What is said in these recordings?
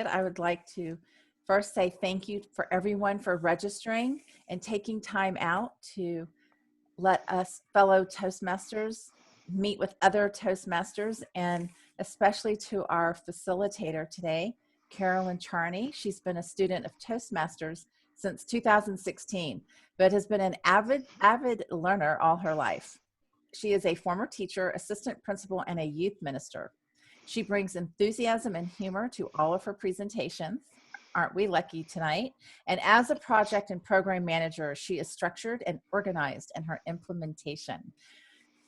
I would like to first say thank you for everyone for registering and taking time out to let us fellow Toastmasters meet with other Toastmasters, and especially to our facilitator today, Carolyn Charney. She's been a student of Toastmasters since 2016, but has been an avid learner all her life. She is a former teacher, assistant principal, and a youth minister. She brings enthusiasm and humor to all of her presentations. Aren't we lucky tonight? And as a project and program manager, she is structured and organized in her implementation.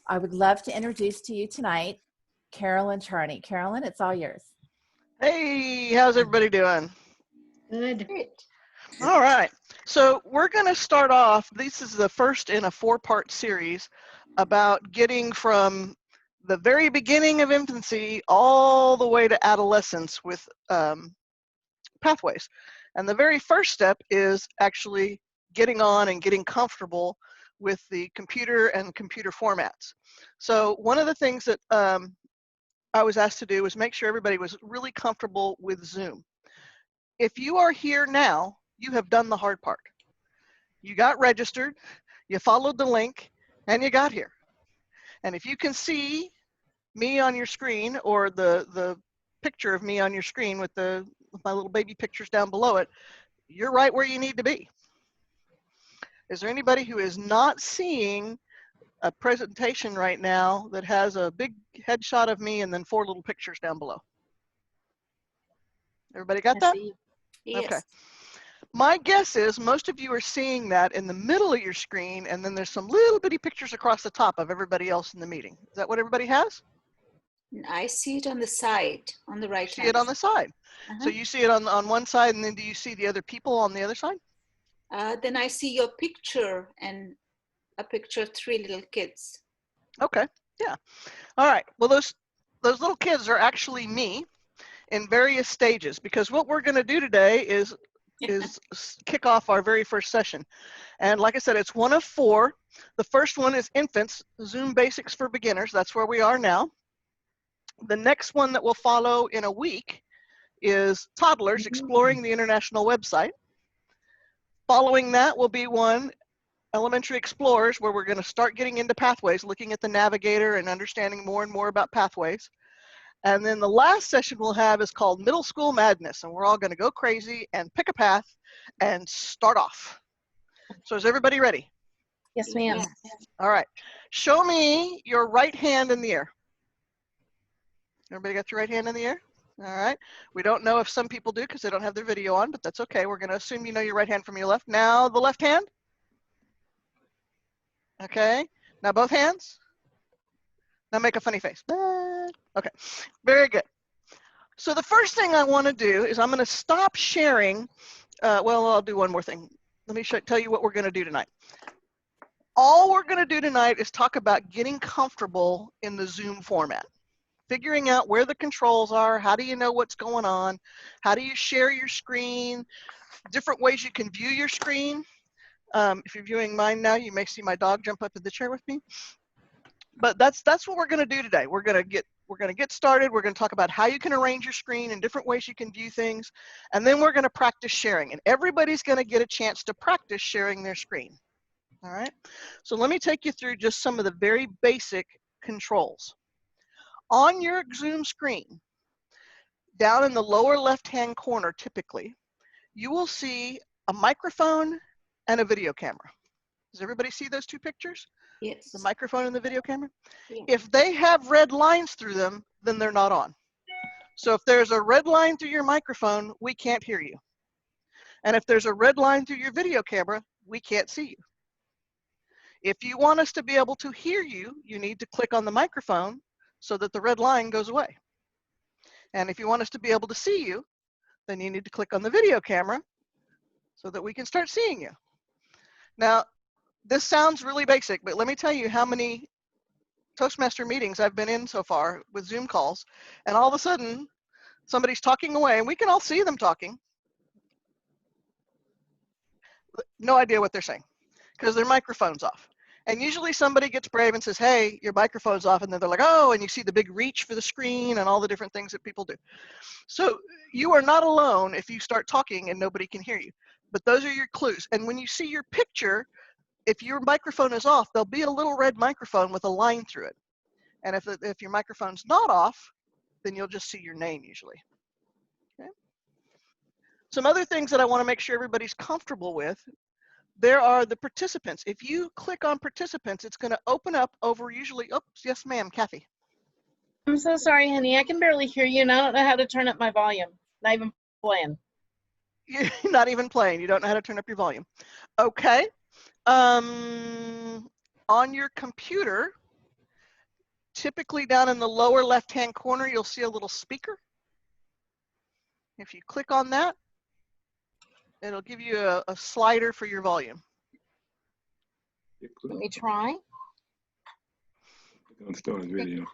I would love to introduce to you tonight Carolyn Charney. Carolyn, it's all yours. Hey, how's everybody doing? Good. All right. So we're going to start off. This is the first in a 4-part series about getting from the very beginning of infancy all the way to adolescence with pathways. And the very first step is actually getting on and getting comfortable with the computer and computer formats. So one of the things that I was asked to do was make sure everybody was really comfortable with Zoom. If you are here now, you have done the hard part. You got registered, you followed the link, and you got here. And if you can see me on your screen, or the picture of me on your screen with my little baby pictures down below it, you're right where you need to be. Is there anybody who is not seeing a presentation right now that has a big headshot of me and then 4 little pictures down below? Everybody got that? Yes. Okay. My guess is most of you are seeing that in the middle of your screen, and then there's some little bitty pictures across the top of everybody else in the meeting. Is that what everybody has? I see it on the side, on the right You see hand. it on the side. So you see it on one side, and then do you see the other people on the other side? Then I see your picture and a picture of 3 little kids. Okay, yeah. All right, well those little kids are actually me in various stages, because what we're gonna do today is kick off our very first session. And like I said, it's one of 4. The first one is infants, Zoom Basics for Beginners. That's where we are now. The next one that will follow in a week is toddlers exploring the international website. Following that will be one, elementary explorers, where we're going to start getting into pathways, looking at the navigator and understanding more and more about pathways. And then the last session we'll have is called middle school madness, and we're all going to go crazy and pick a path and start off. So is everybody ready? Yes, ma'am. Yes. All right, show me your right hand in the air. Everybody got your right hand in the air? All right. We don't know if some people do because they don't have their video on, but that's okay. We're going to assume you know your right hand from your left. Now the left hand. Okay. Now both hands. Now make a funny face. Okay. Very good. So the first thing I want to do is I'm going to stop sharing. Well, I'll do one more thing. Let me tell you what we're going to do tonight. All we're going to do tonight is talk about getting comfortable in the Zoom format. Figuring out where the controls are, how do you know what's going on, how do you share your screen, different ways you can view your screen. If you're viewing mine now, you may see my dog jump up in the chair with me. But that's what we're going to do today. We're going to get started. We're going to talk about how you can arrange your screen and different ways you can view things, and then we're going to practice sharing. And everybody's going to get a chance to practice sharing their screen. All right. So let me take you through just some of the very basic controls. On your Zoom screen, down in the lower left-hand corner, typically, you will see a microphone and a video camera. Does everybody see those 2 pictures? Yes. The microphone and the video camera? Yeah. If they have red lines through them, then they're not on. So if there's a red line through your microphone, we can't hear you. And if there's a red line through your video camera, we can't see you. If you want us to be able to hear you, you need to click on the microphone so that the red line goes away. And if you want us to be able to see you, then you need to click on the video camera so that we can start seeing you. Now, this sounds really basic, but let me tell you how many Toastmaster meetings I've been in so far with Zoom calls, and all of a sudden, somebody's talking away, and we can all see them talking. No idea what they're saying, because their microphone's off. And usually somebody gets brave and says, hey, your microphone's off, and then they're like, oh, and you see the big reach for the screen and all the different things that people do. So you are not alone if you start talking and nobody can hear you. But those are your clues. And when you see your picture, if your microphone is off, there'll be a little red microphone with a line through it. And if your microphone's not off, then you'll just see your name usually. Okay. Some other things that I want to make sure everybody's comfortable with. There are the participants. If you click on participants, it's going to open up over usually, oops, yes ma'am, Kathy. I'm so sorry, honey. I can barely hear you, and I don't know how to turn up my volume. Not even playing. You're not even playing. You don't know how to turn up your volume. Okay. On your computer, typically down in the lower left-hand corner, you'll see a little speaker. If you click on that, it'll give you a slider for your volume. Let me try. I'm starting video.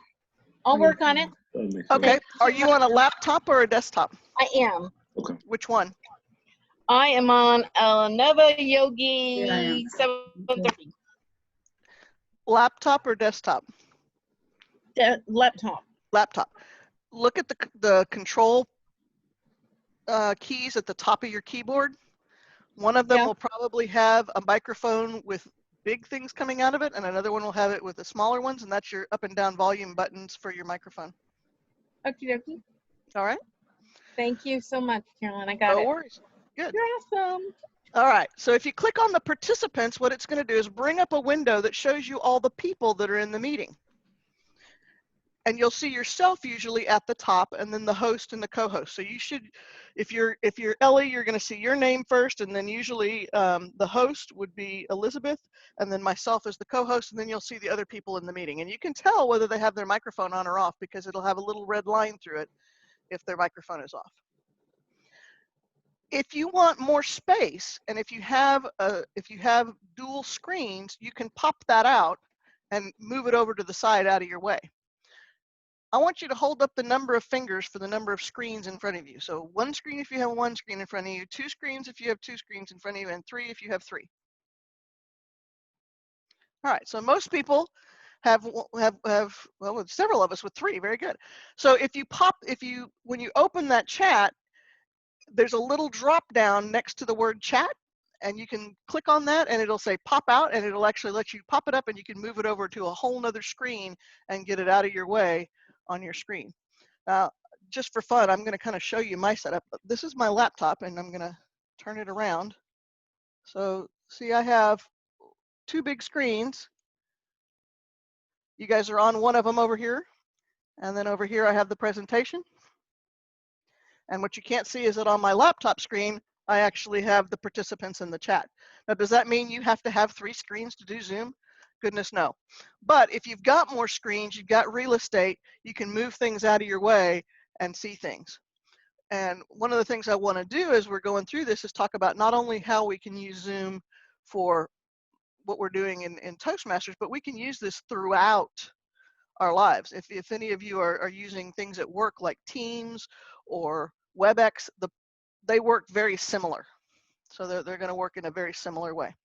I'll work on it. Okay. Are you on a laptop or a desktop? I am. Okay. Which one? I am on a Lenovo Yogi 730 Laptop or desktop? laptop. Laptop. Look at the control keys at the top of your keyboard. One of them will probably have a microphone with big things coming out of it, and another one will have it with the smaller ones, and that's your up and down volume buttons for your microphone. Okie dokie. All right. Thank you so much, Carolyn. I got it. No worries. Good. You're awesome. All right. So if you click on the participants, what it's going to do is bring up a window that shows you all the people that are in the meeting. And you'll see yourself usually at the top, and then the host and the co-host. So you should, if you're Ellie, you're going to see your name first, and then usually the host would be Elizabeth, and then myself as the co-host, and then you'll see the other people in the meeting. And you can tell whether they have their microphone on or off because it'll have a little red line through it if their microphone is off. If you want more space, and if you have dual screens, you can pop that out and move it over to the side out of your way. I want you to hold up the number of fingers for the number of screens in front of you. So one screen if you have one screen in front of you, two screens if you have two screens in front of you, and three if you have three. All right, so most people have well, several of us with three, very good. So when you open that chat, there's a little drop down next to the word chat, and you can click on that and it'll say pop out, and it'll actually let you pop it up, and you can move it over to a whole nother screen and get it out of your way on your screen. Now, just for fun, I'm going to kind of show you my setup. This is my laptop, and I'm going to turn it around. So see, I have two big screens. You guys are on one of them over here, and then over here I have the presentation. And what you can't see is that on my laptop screen, I actually have the participants in the chat. Now, does that mean you have to have three screens to do Zoom? Goodness, no. But if you've got more screens, you've got real estate, you can move things out of your way and see things. And one of the things I want to do as we're going through this is talk about not only how we can use Zoom for what we're doing in Toastmasters, but we can use this throughout our lives. If any of you are using things at work like Teams or WebEx, they work very similar. So they're going to work in a very similar way.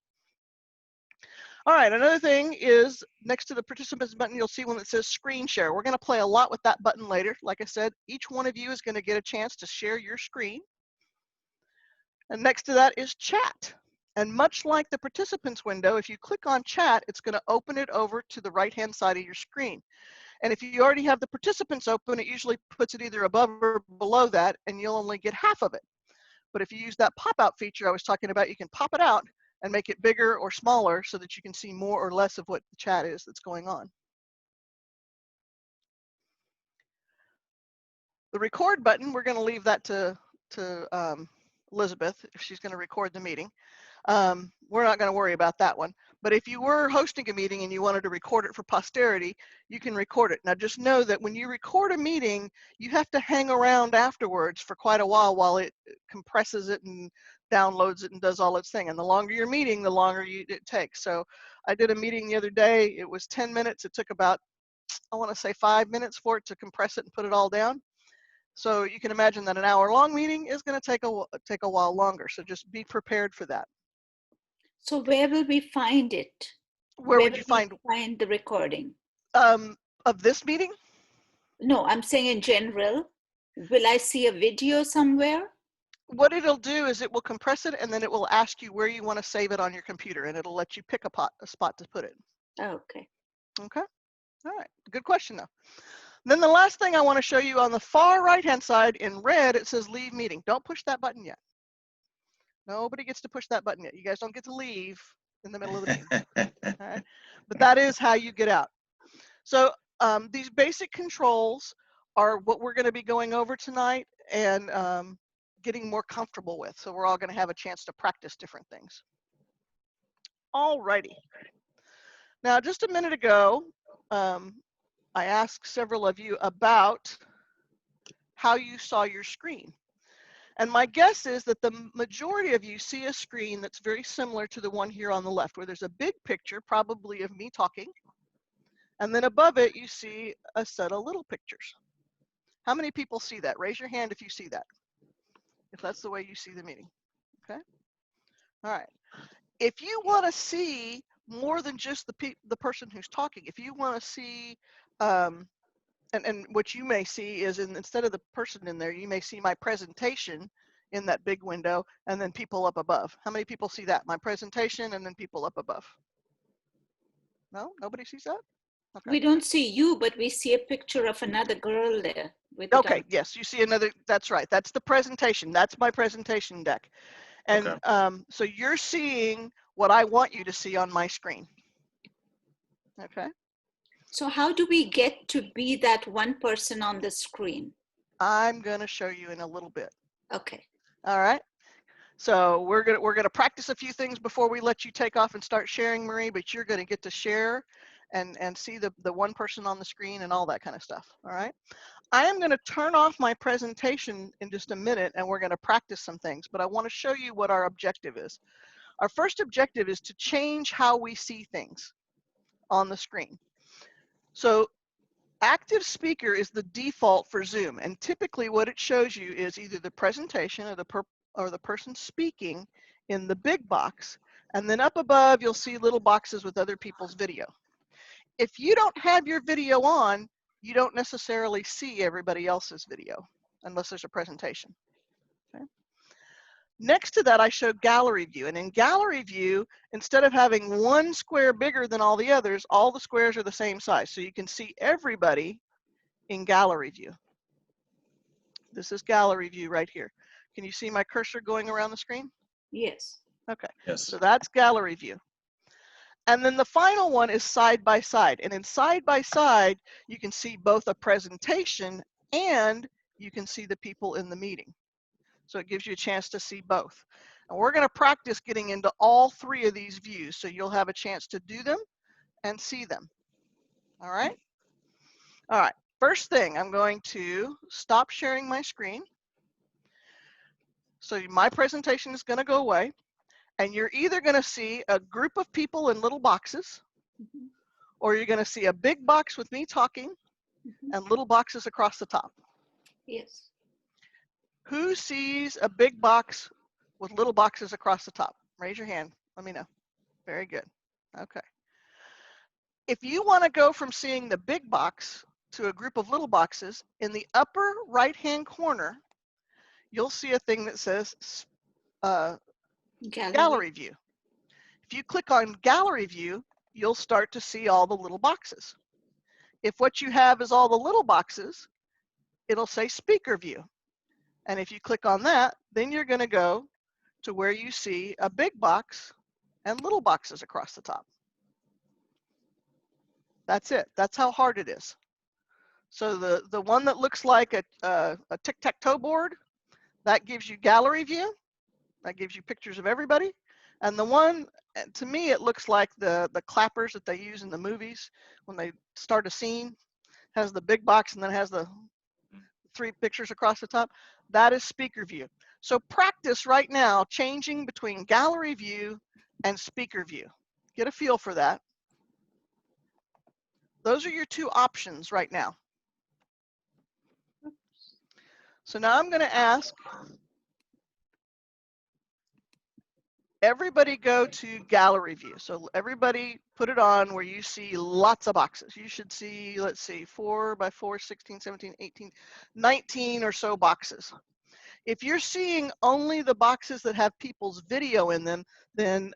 All right, another thing is next to the participants button, you'll see one that says screen share. We're going to play a lot with that button later. Like I said, each one of you is going to get a chance to share your screen. And next to that is chat. And much like the participants window, if you click on chat, it's going to open it over to the right-hand side of your screen. And if you already have the participants open, it usually puts it either above or below that, and you'll only get half of it. But if you use that pop-out feature I was talking about, you can pop it out and make it bigger or smaller so that you can see more or less of what the chat is that's going on. The record button, we're going to leave that to Elizabeth if she's going to record the meeting. We're not going to worry about that one. But if you were hosting a meeting and you wanted to record it for posterity, you can record it. Now just know that when you record a meeting, you have to hang around afterwards for quite a while it compresses it and downloads it and does all its thing. And the longer your meeting, the longer it takes. So I did a meeting the other day. It was 10 minutes. It took about, I want to say 5 minutes for it to compress it and put it all down. So you can imagine that an hour-long meeting is going to take a while longer. So just be prepared for that. So where will we find it? Where would you find the recording? Of this meeting? No, I'm saying in general. Will I see a video somewhere? What it'll do is it will compress it, and then it will ask you where you want to save it on your computer, and it'll let you pick a spot to put it. Okay. Okay. All right. Good question, though. Then the last thing I want to show you on the far right-hand side in red, it says leave meeting. Don't push that button yet. Nobody gets to push that button yet. You guys don't get to leave in the middle of the meeting. All right. But that is how you get out. So these basic controls are what we're going to be going over tonight and getting more comfortable with. So we're all going to have a chance to practice different things. All righty. Now, just a minute ago, I asked several of you about how you saw your screen. And my guess is that the majority of you see a screen that's very similar to the one here on the left, where there's a big picture, probably of me talking. And then above it, you see a set of little pictures. How many people see that? Raise your hand if you see that, if that's the way you see the meeting. Okay. All right. If you want to see more than just the person who's talking, if you want to see, and what you may see is instead of the person in there, you may see my presentation in that big window and then people up above. How many people see that? My presentation and then people up above. No? Nobody sees that? Okay. We don't see you, but we see a picture of another girl there. With Okay, yes, you see another, that's right. That's the presentation. That's my presentation deck. And Okay. so you're seeing what I want you to see on my screen. Okay. So how do we get to be that one person on the screen? I'm going to show you in a little bit. Okay. All right. So we're gonna practice a few things before we let you take off and start sharing, Marie, but you're gonna get to share and see the one person on the screen and all that kind of stuff. All right. I am gonna turn off my presentation in just a minute and we're gonna practice some things, but I want to show you what our objective is. Our first objective is to change how we see things on the screen. So active speaker is the default for Zoom, and typically what it shows you is either the presentation or the person speaking in the big box, and then up above you'll see little boxes with other people's video. If you don't have your video on, you don't necessarily see everybody else's video unless there's a presentation. Okay. Next to that, I show gallery view, and in gallery view, instead of having one square bigger than all the others, all the squares are the same size, so you can see everybody in gallery view. This is gallery view right here. Can you see my cursor going around the screen? Yes. Okay. Yes. So that's gallery view. And then the final one is side by side. And in side by side, you can see both a presentation and you can see the people in the meeting. So it gives you a chance to see both. And we're going to practice getting into all three of these views so you'll have a chance to do them and see them. All right? All right. First thing, I'm going to stop sharing my screen. So my presentation is going to go away. And you're either going to see a group of people in little boxes, or you're going to see a big box with me talking and little boxes across the top. Yes. Who sees a big box with little boxes across the top? Raise your hand. Let me know. Very good. Okay. If you want to go from seeing the big box to a group of little boxes, in the upper right-hand corner, you'll see a thing that says gallery view. If you click on gallery view, you'll start to see all the little boxes. If what you have is all the little boxes, it'll say speaker view. And if you click on that, then you're going to go to where you see a big box and little boxes across the top. That's it. That's how hard it is. So the one that looks like a tic-tac-toe board, that gives you gallery view. That gives you pictures of everybody. And the one, to me, it looks like the clappers that they use in the movies when they start a scene. Has the big box and then has the 3 pictures across the top. That is speaker view. So practice right now changing between gallery view and speaker view. Get a feel for that. Those are your 2 options right now. So now I'm going to ask everybody go to gallery view. So everybody put it on where you see lots of boxes. You should see, let's see, 4 by 4, 16, 17, 18, 19 or so boxes. If you're seeing only the boxes that have people's video in them, then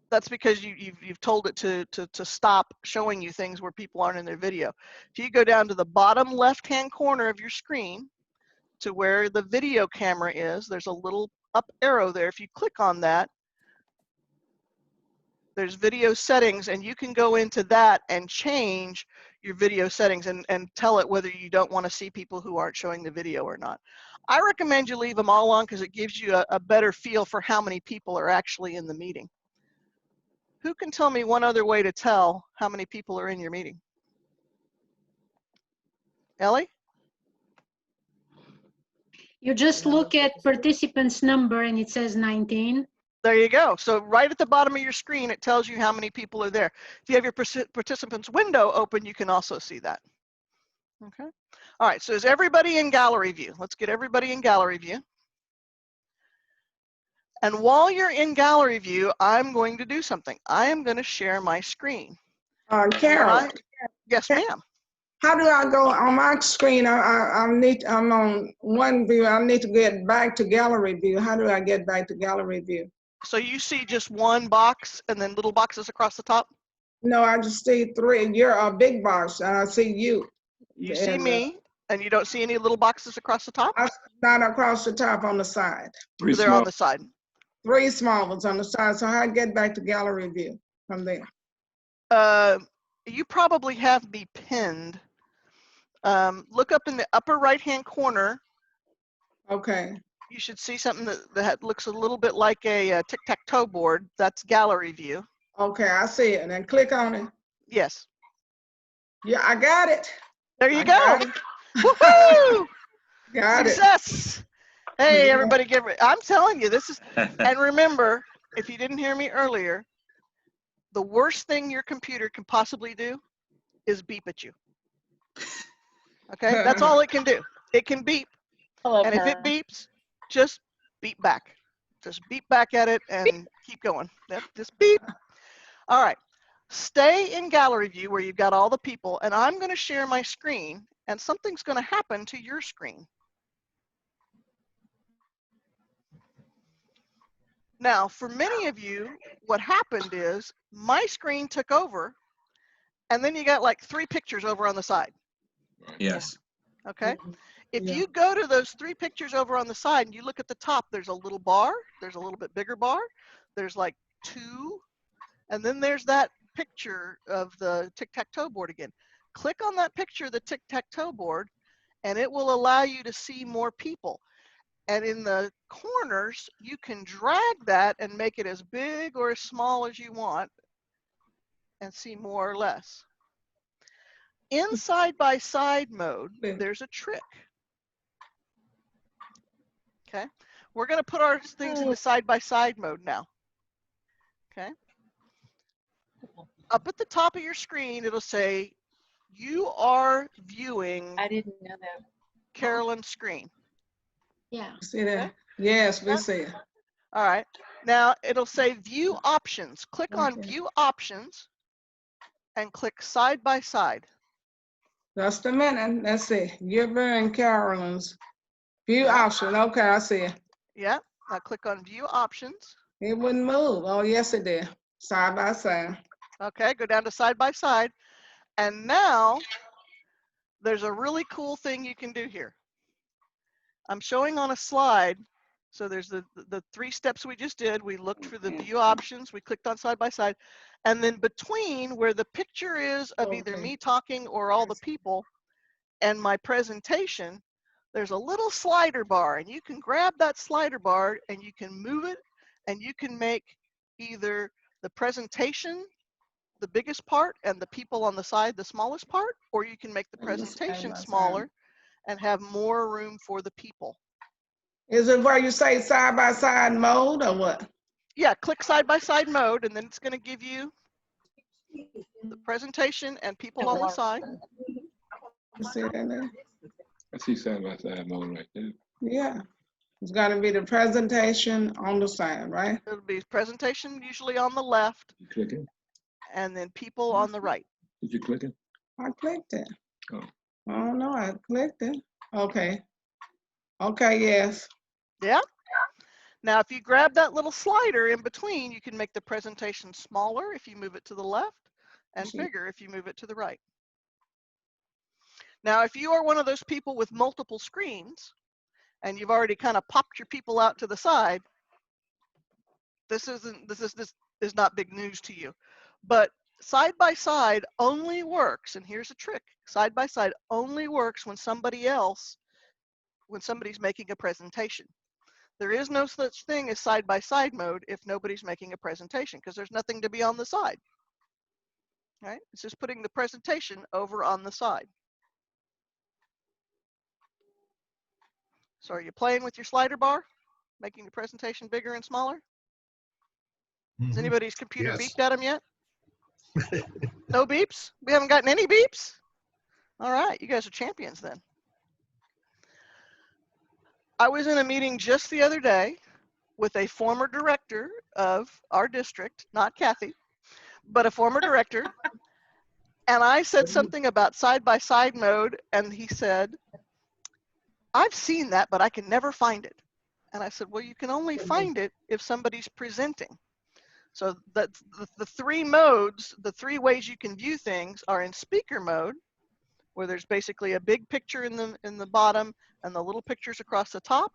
that's because you've told it to stop showing you things where people aren't in their video. If you go down to the bottom left-hand corner of your screen to where the video camera is, there's a little up arrow there. If you click on that, there's video settings, and you can go into that and change your video settings and tell it whether you don't want to see people who aren't showing the video or not. I recommend you leave them all on because it gives you a better feel for how many people are actually in the meeting. Who can tell me one other way to tell how many people are in your meeting? Ellie? You just look at participants number and it says 19. There you go. So right at the bottom of your screen, it tells you how many people are there. If you have your participants window open, you can also see that. Okay. All right. So is everybody in gallery view? Let's get everybody in gallery view. And while you're in gallery view, I'm going to do something. I am going to share my screen. Carol, Yes, ma'am. how do I go on my screen? I'm on one view. I need to get back to gallery view. How do I get back to gallery view? So you see just one box and then little boxes across the top? No, I just see three. You're a big box, and I see you. You see me, and you don't see any little boxes across the top? Not across the top, on the side. They're on the side. Three small ones on the side. So how I get back to gallery view from there? You probably have me pinned. Look up in the upper right-hand corner. Okay. You should see something that looks a little bit like a tic-tac-toe board. That's gallery view. Okay, I see it. And then click on it. Yes. Yeah, I got it. There you go. Woohoo! Got Success. Hey, Yeah. everybody, I'm telling you, this is, and remember, if you didn't hear me earlier, the worst thing your computer can possibly do is beep at you. Okay, that's all it can do. It can beep. And if it beeps, just beep back. Just beep back at it and keep going. Yep, just beep. All right. Stay in gallery view where you've got all the people, and I'm going to share my screen, and something's going to happen to your screen. Now, for many of you, what happened is my screen took over, and then you got like 3 pictures over on the side. Yes. Okay. If Yeah. you go to those 3 pictures over on the side and you look at the top, there's a little bar, there's a little bit bigger bar, there's like 2, and then there's that picture of the tic-tac-toe board again. Click on that picture of the tic-tac-toe board, and it will allow you to see more people. And in the corners, you can drag that and make it as big or as small as you want and see more or less. In side-by-side mode, there's a trick. Okay, we're going to put our things into side-by-side mode now. Okay. Up at the top of your screen, it'll say, you are viewing I didn't know that. Carolyn's screen. Yeah. See that? Yes, we see it. All right. Now it'll say view options. Click on Okay. view options and click side by side. Just a minute. Let's see. Giver and Carolyn's view Yeah. option. Okay, I see it. Yeah. Now click on view options. It wouldn't move. Oh, yes, it did. Side by side. Okay. Go down to side by side. And now there's a really cool thing you can do here. I'm showing on a slide. So there's the 3 steps we just did. We looked for the view options. We clicked on side by side. And then between where the picture is of either Okay. me talking or all the people and my presentation, there's a little slider bar. And you can grab that slider bar and you can move it. And you can make either the presentation the biggest part and the people on the side the smallest part, or you can make the And the side presentation by side. smaller and have more room for the people. Is it where you say side by side mode or what? Yeah, click side by side mode, and then it's going to give you the presentation and people on the side. You see that there? I see side by side mode right there. Yeah. It's gonna be the presentation on the side, right? It'll be presentation usually on the left, You click it? and then people on the right. Did you click it? I clicked it. Oh. Oh, no, I clicked it. Okay. Okay, yes. Yeah. Now, if you grab that little slider in between, you can make the presentation smaller if you move it to the left and bigger if you move it to the right. Now, if you are one of those people with multiple screens and you've already kind of popped your people out to the side, this is not big news to you. But side by side only works, and here's a trick. Side by side only works when somebody's making a presentation. There is no such thing as side-by-side mode if nobody's making a presentation, because there's nothing to be on the side. Right? It's just putting the presentation over on the side. So are you playing with your slider bar, making the presentation bigger and smaller? Has anybody's computer Yes. beeped at them yet? No beeps? We haven't gotten any beeps? All right, you guys are champions then. I was in a meeting just the other day with a former director of our district, not Kathy, but a former director. And I said something about side-by-side mode, and he said, I've seen that, but I can never find it. And I said, well, you can only find it if somebody's presenting. So that's the three modes, the three ways you can view things are in speaker mode, where there's basically a big picture in the bottom and the little pictures across the top,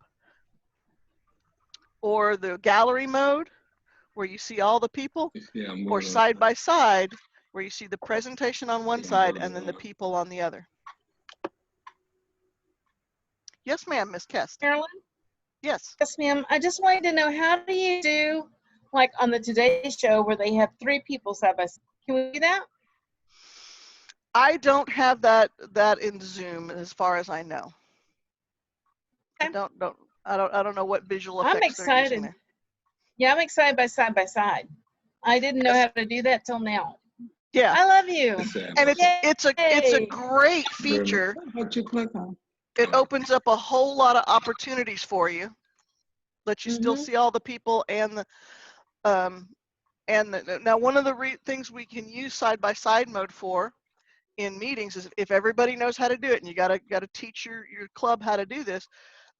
or the gallery mode, where you see all the people, Yeah, or side by side, where you see the presentation on one side and then the people on the other. Yes, ma'am, Miss Kest. Carolyn? Yes. Yes, ma'am. I just wanted to know, how do you do, like on the Today Show where they have 3 people side by side? Can we do that? I don't have that in Zoom as far as I know. Okay. I don't know what visual I'm effects they're using excited. there. Yeah, I'm excited by side by side. I didn't know how to do that till now. Yeah. I love you. And it's a Yay. great feature. What you click on? It opens up a whole lot of opportunities for you. Let you still see all the people and the now one of the things we can use side by side mode for in meetings is if everybody knows how to do it, and you gotta teach your club how to do this,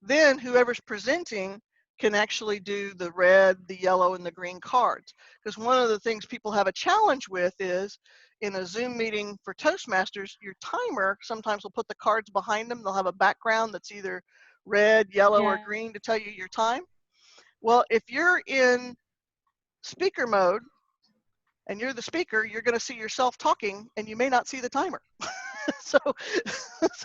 then whoever's presenting can actually do the red, the yellow, and the green cards. Because one of the things people have a challenge with is in a Zoom meeting for Toastmasters, your timer sometimes will put the cards behind them. They'll have a background that's either red, yellow, or green to tell you your time. Well, if you're in speaker mode and you're the speaker, you're going to see yourself talking and you may not see the timer. so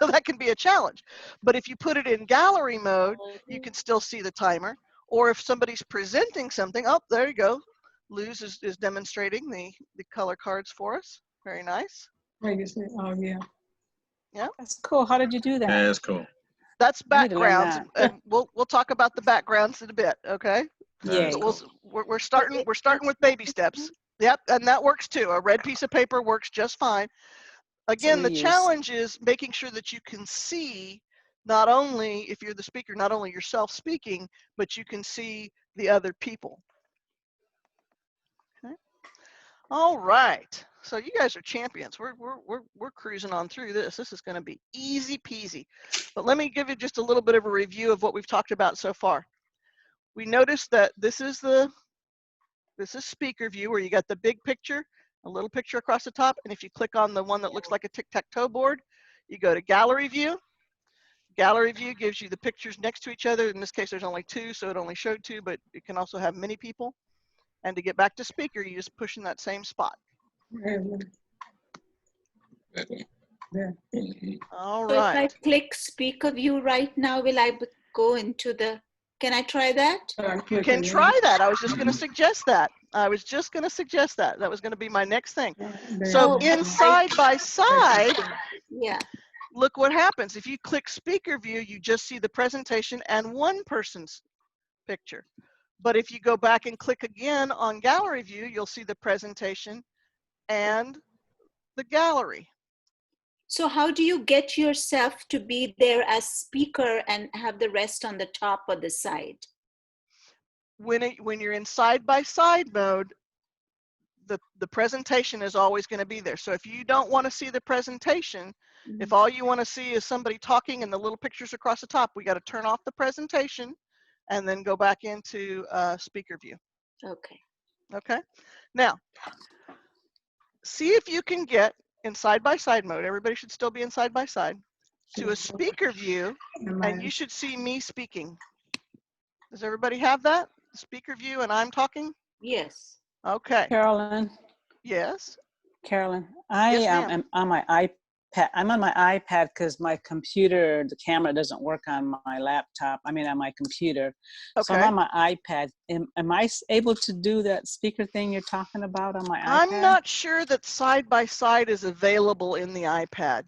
that can be a challenge. But if you put it in gallery mode, you can still see the timer. Or if somebody's presenting something, oh, there you go. Luz is demonstrating the color cards for us. Very nice. Wait, you see? Oh, yeah. Yeah. That's cool. How did you do that? Yeah, that's cool. That's I need to learn backgrounds, that. and we'll talk about the backgrounds in a bit. Okay. Yay. So we're starting with baby steps. Yep, and that works too. A red piece of paper works just fine. Again, the challenge is making sure that you can see, not only if you're the speaker, not only yourself speaking, but you can see the other people. Okay. All right. So you guys are champions. We're cruising on through this. This is going to be easy peasy. But let me give you just a little bit of a review of what we've talked about so far. We noticed that this is speaker view, where you got the big picture, a little picture across the top, and if you click on the one that looks like a tic-tac-toe board, you go to gallery view. Gallery view gives you the pictures next to each other. In this case, there's only 2, so it only showed 2, but it can also have many people. And to get back to speaker, you just push in that same spot. All So if I right. click speaker view right now, will I go into the, can I try that? You can try that. I was just going to suggest that. That was going to be my next thing. So in side by side, Yeah. look what happens. If you click speaker view, you just see the presentation and one person's picture. But if you go back and click again on gallery view, you'll see the presentation and the gallery. So how do you get yourself to be there as speaker and have the rest on the top or the side? When you're in side-by-side mode, the presentation is always going to be there. So if you don't want to see the presentation, if all you want to see is somebody talking and the little pictures across the top, we got to turn off the presentation and then go back into speaker view. Okay. Okay. Now, see if you can get in side-by-side mode. Everybody should still be in side-by-side to a speaker view, and you should see me speaking. Does everybody have that? Speaker view and I'm talking? Yes. Okay. Carolyn, Yes. Carolyn, I Yes, ma'am. am on my iPad. I'm on my iPad because my computer, the camera doesn't work on my laptop. I mean, on my computer. So I'm Okay. on my iPad. Am I able to do that speaker thing you're talking about on my iPad? I'm not sure that side-by-side is available in the iPad.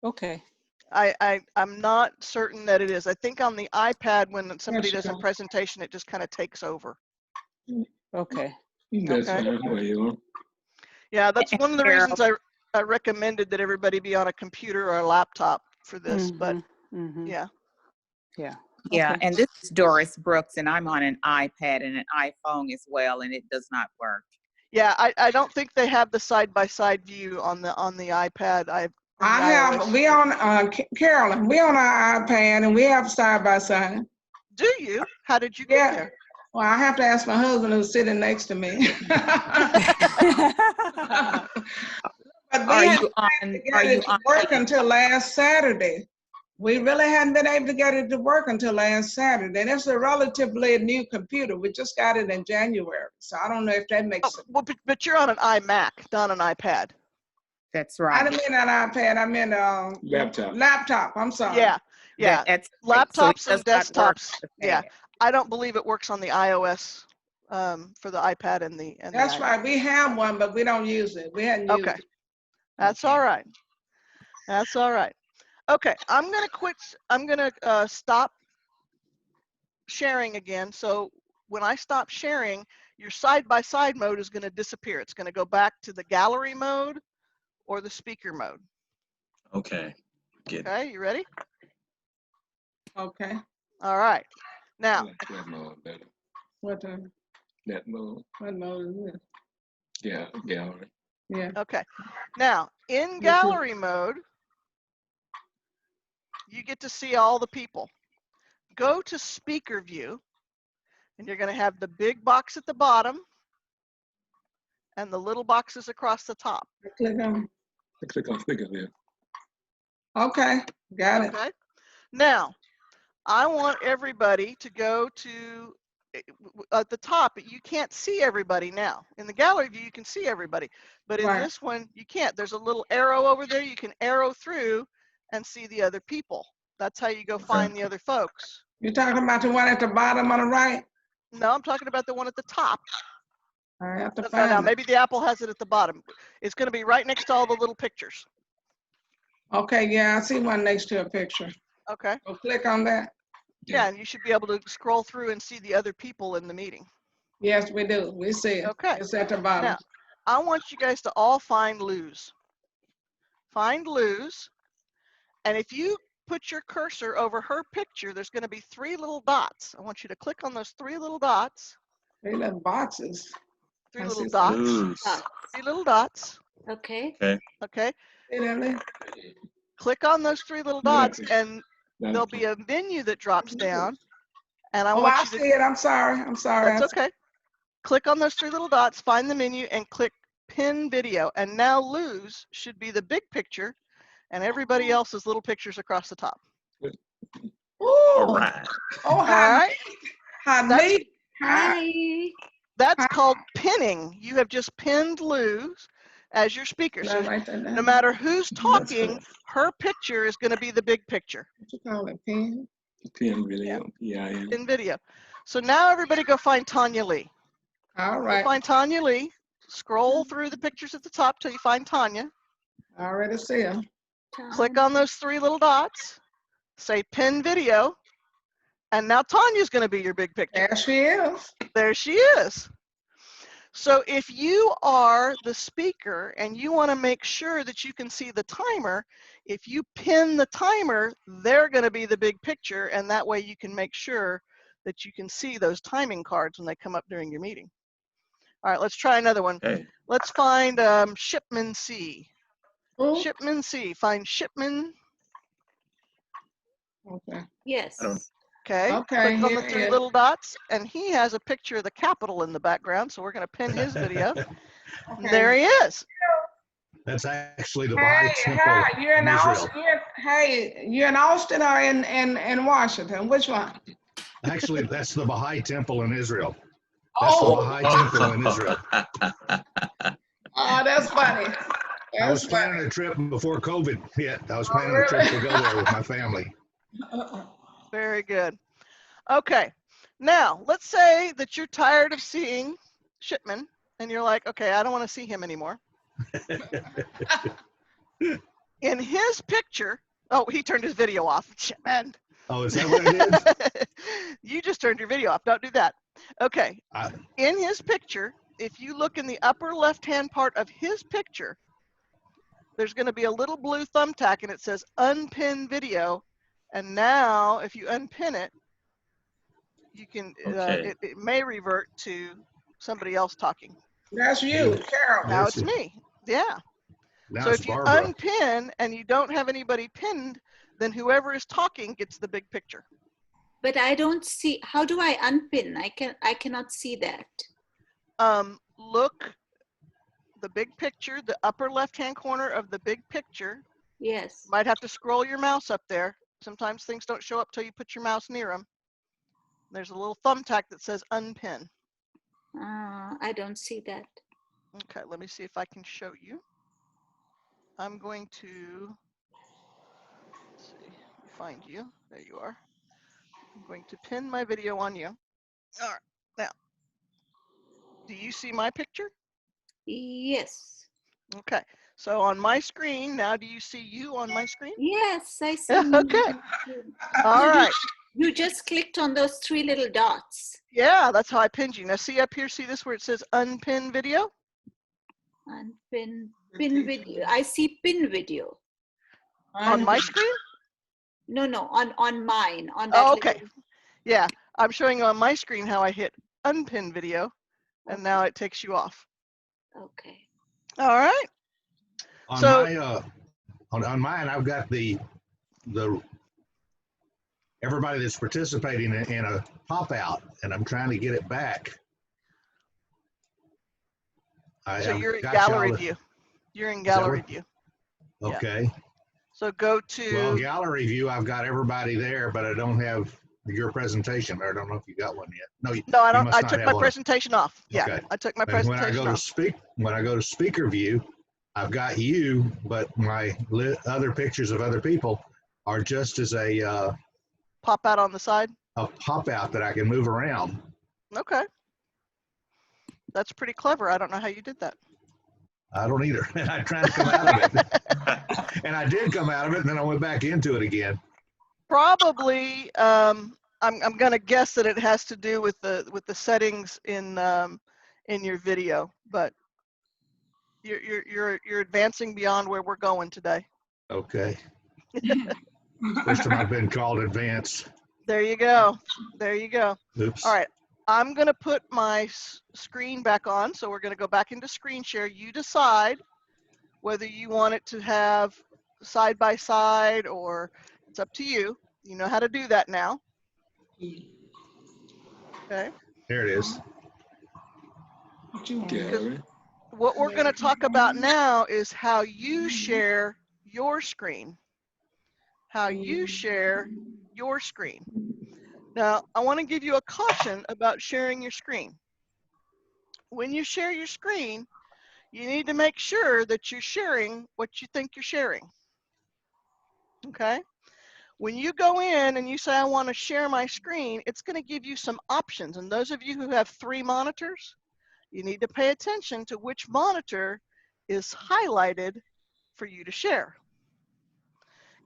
Okay. I'm not certain that it is. I think on the iPad, when somebody Yes, does a ma'am. presentation, it just kind of takes over. Okay. That's Okay. fine where you are. Yeah, that's one of the reasons I recommended that everybody be on a computer or a laptop for this, but yeah. Yeah. Yeah, Okay. and this is Doris Brooks, and I'm on an iPad and an iPhone as well, and it does not work. Yeah, I don't think they have the side-by-side view on the iPad. We on, Carolyn, we on our iPad and we have side by side. Do you? How did you get Yeah. there? Well, I have to ask my husband who's sitting next to me. But we Are hadn't you on? been able to Are get you it to on? work until last Saturday. We really hadn't been able to get it to work until last Saturday. And it's a relatively new computer. We just got it in January. So I don't know if that makes sense. Well, but you're on an iMac, not an iPad. That's I right. didn't mean an iPad. I meant Laptop. laptop. I'm sorry. Yeah, yeah. That's right. So it Laptops and does not work desktops. with the Yeah, pad. I don't believe it works on the iOS for the iPad and the That's iMac. right. We have one, but we don't use it. We hadn't used Okay, it. that's Okay. all right. That's all right. Okay, I'm gonna stop sharing again. So when I stop sharing, your side-by-side mode is gonna disappear. It's gonna go back to the gallery mode or the speaker mode. Okay. Get Okay, you ready? Okay. All right. Now, that mode better. What That mode. mode is this? Yeah, gallery. Yeah. okay. Now, in too. gallery mode, you get to see all the people. Go to speaker view, and you're going to have the big box at the bottom and the little boxes across the top. Click on. Click on speaker view. Okay. Got it. Okay. Now, I want everybody to go to at the top. You can't see everybody now. In the gallery view, you can see everybody, but in Right. this one, you can't. There's a little arrow over there. You can arrow through and see the other people. That's how you go find the other folks. You're talking about the one at the bottom on the right? No, I'm talking about the one at the top. I have to No, find no, it. maybe the Apple has it at the bottom. It's going to be right next to all the little pictures. Okay, yeah, I see one next to a picture. Okay. So click on that. Yeah, and you should be able to scroll through and see the other people in the meeting. Yes, we do. We see it. Okay. It's at the bottom. Now, I want you guys to all find Luz. Find Luz, and if you put your cursor over her picture, there's going to be 3 little dots. I want you to click on those 3 little dots. 3 little boxes. 3 I little see dots. Luz. 3 little dots. Okay. Okay. See that there? Click on those 3 little dots, and there'll be a menu that drops down. And I Oh, want I you to. see it. I'm sorry. I'm sorry. That's okay. Click on those 3 little dots, find the menu, and click pin video. And now Luz should be the big picture, and everybody else's little pictures across the top. Ooh. All right. Oh, All right. how That's- neat. Hi. That's called pinning. You have just pinned Luz as your speaker. So no matter who's talking, her picture is going to be the big picture. What you call it, pin? PN video. PIN. In video. So now everybody go find Tanya Lee. All Go right. find Tanya Lee. Scroll through the pictures at the top till you find Tanya. I already see her. Click on those 3 little dots. Say pin video. And now Tanya's going to be your big picture. There she is. There she is. So if you are the speaker and you want to make sure that you can see the timer, if you pin the timer, they're going to be the big picture, and that way you can make sure that you can see those timing cards when they come up during your meeting. All right, let's try another one. Okay. Let's find Shipman C. Who? Shipman C. Find Shipman. Okay. Yes. I don't. Okay. Okay, Click on the here three it is. little dots, and he has a picture of the Capitol in the background, so we're going to pin his video. Okay. There he is. That's actually the Baha'i Hey, temple hi, you're in in Israel. Austin? Hey, you're in Austin or in Washington? Which one? Actually, that's the Baha'i temple in Israel. That's the Oh, Baha'i temple in Israel. oh, that's funny. I was That's planning funny. a trip before COVID hit. I was Oh, planning a trip to really? go there with my family. Very good. Okay. Now, let's say that you're tired of seeing Shipman, and you're like, okay, I don't want to see him anymore. In his picture, oh, he turned his video off. Shipman. Oh, is that what I did? You just turned your video off. Don't do that. Okay. I- In his picture, if you look in the upper left-hand part of his picture, there's going to be a little blue thumbtack, and it says unpin video. And now, if you unpin it, you can, Okay. it may revert to somebody else talking. That's you, Carol. Now Yes. it's me. Yeah. Now So it's if you Barbara. unpin and you don't have anybody pinned, then whoever is talking gets the big picture. But I don't see, how do I unpin? I cannot see that. Look, the big picture, the upper left-hand corner of the big picture. Yes. Might have to scroll your mouse up there. Sometimes things don't show up till you put your mouse near them. There's a little thumbtack that says unpin. I don't see that. Okay, let me see if I can show you. I'm going to, let's see, find you. There you are. I'm going to pin my video on you. All right, now, do you see my picture? Yes. Okay, so on my screen, now do you see you on my screen? Yes, I see. Okay, all right. You just clicked on those three little dots. Yeah, that's how I pinned you. Now see up here, see this where it says unpin video? Unpin, pin video. I see pin video. On my screen? No, on mine. On that. Oh, okay. Yeah, I'm showing you on my screen how I hit unpin video, and now it takes you off. Okay. All right. On So- my on mine, I've got the everybody that's participating in a pop out, and I'm trying to get it back. So I've you're in got gallery y'all- view. You're in that gallery what- view. Okay. So go to. Well, gallery view, I've got everybody there, but I don't have your presentation. I don't know if you got one yet. No, No, I you don't. must I not took have my one. presentation off. Yeah, Okay. I took my And when I presentation go to off. when I go to speaker view, I've got you, but my other pictures of other people are just as a Pop out on the side. pop out that I can move around. Okay. That's pretty clever. I don't know how you did that. I don't either. And I tried to come out of it. And I did come out of it, and then I went back into it again. Probably, I'm gonna guess that it has to do with the settings in your video, but you're advancing beyond where we're going today. Okay. First time I've been called advanced. There you go. There you go. Oops. All right. I'm going to put my screen back on. So we're going to go back into screen share. You decide whether you want it to have side by side or it's up to you. You know how to do that now. Okay. There it is. Gallery. What we're going to talk about now is how you share your screen. How you share your screen. Now, I want to give you a caution about sharing your screen. When you share your screen, you need to make sure that you're sharing what you think you're sharing. Okay? When you go in and you say, I want to share my screen, it's going to give you some options. And those of you who have 3 monitors, you need to pay attention to which monitor is highlighted for you to share.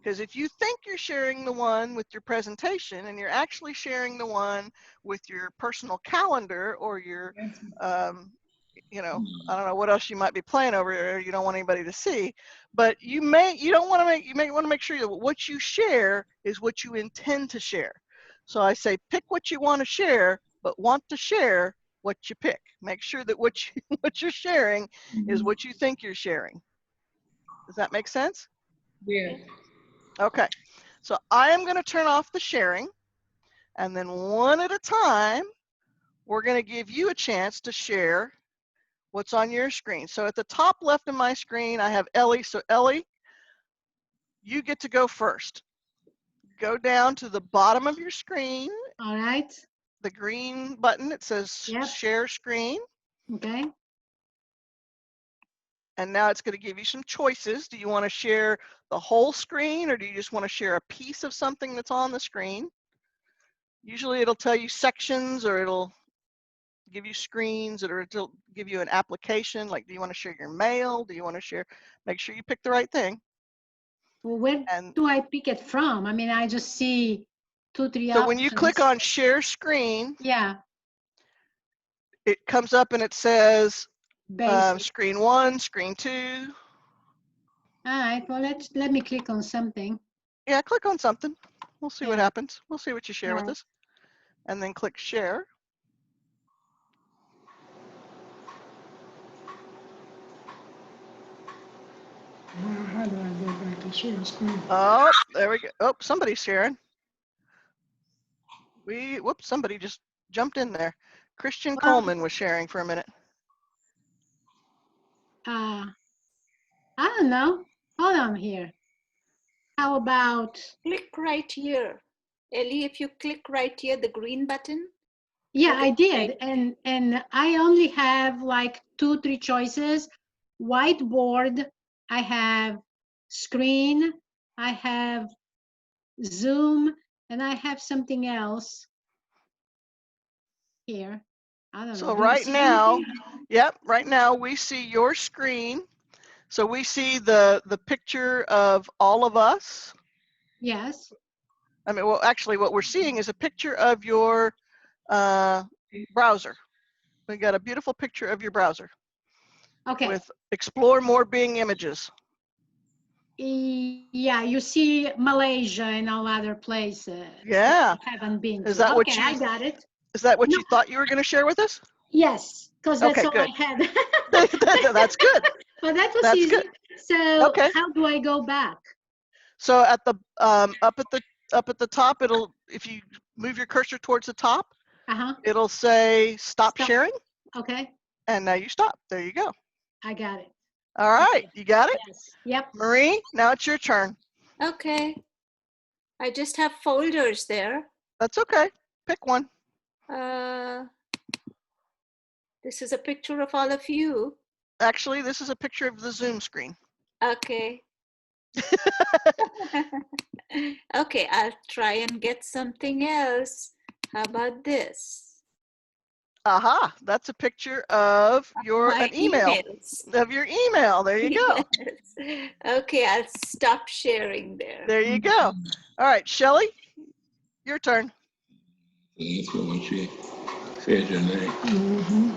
Because if you think you're sharing the one with your presentation and you're actually sharing the one with your personal calendar or your you know, I don't know what else you might be playing over there. You don't want anybody to see, but you may want to make sure that what you share is what you intend to share. So I say, pick what you want to share, but want to share what you pick. Make sure that what you're sharing is what you think you're sharing. Does that make sense? Yeah. Okay. So I am going to turn off the sharing, and then one at a time, we're going to give you a chance to share what's on your screen. So at the top left of my screen, I have Ellie. So Ellie, you get to go first. Go down to the bottom of your screen. All right. The green button, it says Yep. share screen. Okay. And now it's going to give you some choices. Do you want to share the whole screen, or do you just want to share a piece of something that's on the screen? Usually it'll tell you sections, or it'll give you screens, or it'll give you an application. Like, do you want to share your mail? Do you want to share? Make sure you pick the right thing. Well, where do I pick it from? I mean, I just see 2, 3 So options. when you click on share screen, yeah, it comes up and it says basic. screen 1, screen 2. All right. Well, let me click on something. Yeah, click on something. We'll see what Yeah. happens. We'll see what you share with Right. us. And then click share. How do I go back to share screen? Oh, there we go. Oh, somebody's sharing. Whoops, somebody just jumped in there. Christian Coleman was sharing for a minute. I don't know. Hold on here. How about? Click right here. Ellie, if you click right here, the green button. Yeah, I did. And I only have like 2, 3 choices. Whiteboard, I have screen, I have Zoom, and I have something else here. I don't know. So Do you right see now, anything? yep, right now we see your screen. So we see the picture of all of us. Yes. I mean, well, actually what we're seeing is a picture of your browser. We got a beautiful picture of your browser. Okay. With explore more Bing images. Yeah, you see Malaysia and all other places. Yeah. That I haven't been to. Is that what Okay, you? I got it. Is that what you thought you were going to share with us? Yes, because that's Okay, all good. I had. That's good. But that was That's easy. good. So Okay. how do I go back? So at the up at the top, if you move your cursor towards the top, it'll say stop sharing. Okay. And now you stop. There you go. I got it. All right, you got it? Yes. Yep. Marie, now it's your turn. Okay. I just have folders there. That's okay. Pick one. This is a picture of all of you. Actually, this is a picture of the Zoom screen. Okay. Okay, I'll try and get something else. How about this? Aha, that's a picture of an email. Emails. Of your email. There you go. Yes. Okay, I'll stop sharing there. There you go. All right, Shelly, your turn. That's what she says your name. Mm-hmm.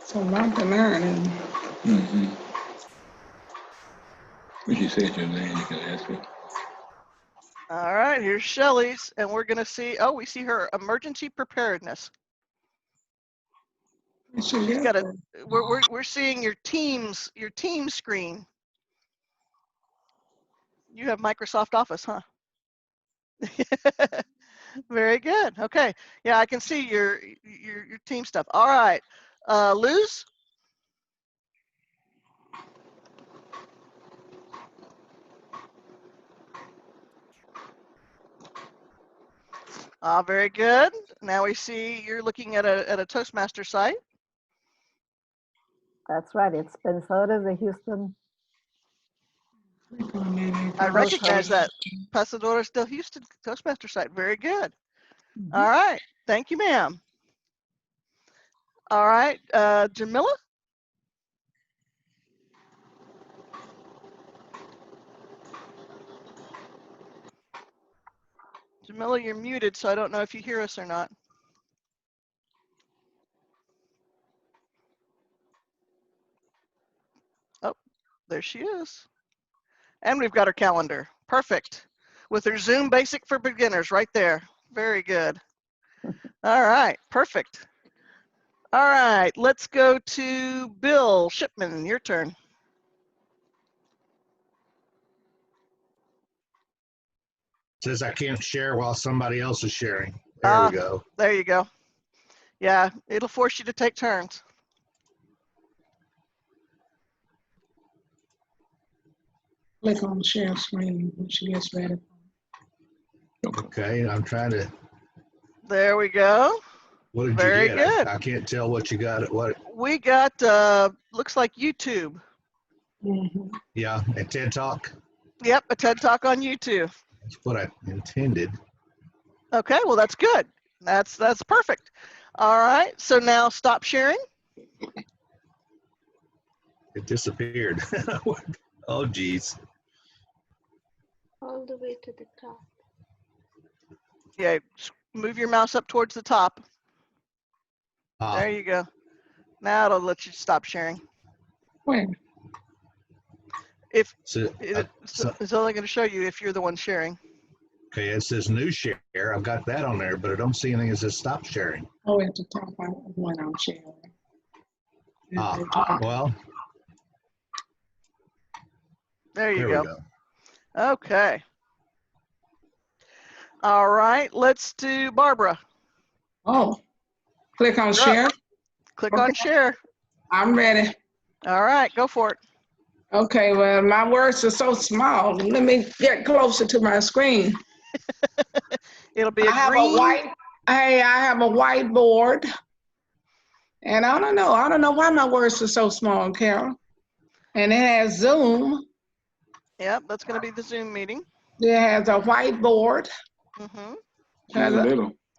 So a lot to learn. Mm-hmm. When she says your name, you can ask her. All right, here's Shelly's, and we're gonna see. Oh, we see her emergency preparedness. She's got a. We're seeing your team screen. You have Microsoft Office, huh? Very good. Okay. Yeah, I can see your team stuff. All right, Luz. Very good. Now we see you're looking at a Toastmaster site. That's right. It's Pasadena, the Houston. I recognize that. Pasadena still Houston Toastmaster site. Very good. All right. Thank you, ma'am. All right, Jamila. Jamila, you're muted, so I don't know if you hear us or not. There she is. And we've got her calendar. Perfect. With her Zoom Basic for Beginners right there. Very good. All right, perfect. All right, let's go to Bill Shipman. Your turn. Says I can't share while somebody else is sharing. There we go. There you go. Yeah, it'll force you to take turns. Click on share screen when she gets ready. Okay, I'm trying to. There we go. What did Very you get? good. I can't tell what you got. What? We got, looks like YouTube. Yeah, a TED Talk. Yep, a TED Talk on YouTube. That's what I intended. Okay, well, that's good. That's perfect. All right, so now stop sharing. It disappeared. Oh, geez. All the way to the top. Yeah, move your mouse up towards the top. Ah. There you go. Now it'll let you stop sharing. Where? If So, it's only going to show you if you're the one sharing. okay, it says new share. I've got that on there, but I don't see anything that says stop sharing. Oh, at the top, when I'm sharing. Well. There you There go. Okay. All right, let's do Barbara. Oh, click on share. Click on share. I'm ready. All right, go for it. Okay, well, my words are so small. Let me get closer to my screen. It'll be a I green. have a whiteboard. And I don't know why my words are so small, Carol. And it has Zoom. Yep, that's going to be the Zoom meeting. It has a whiteboard.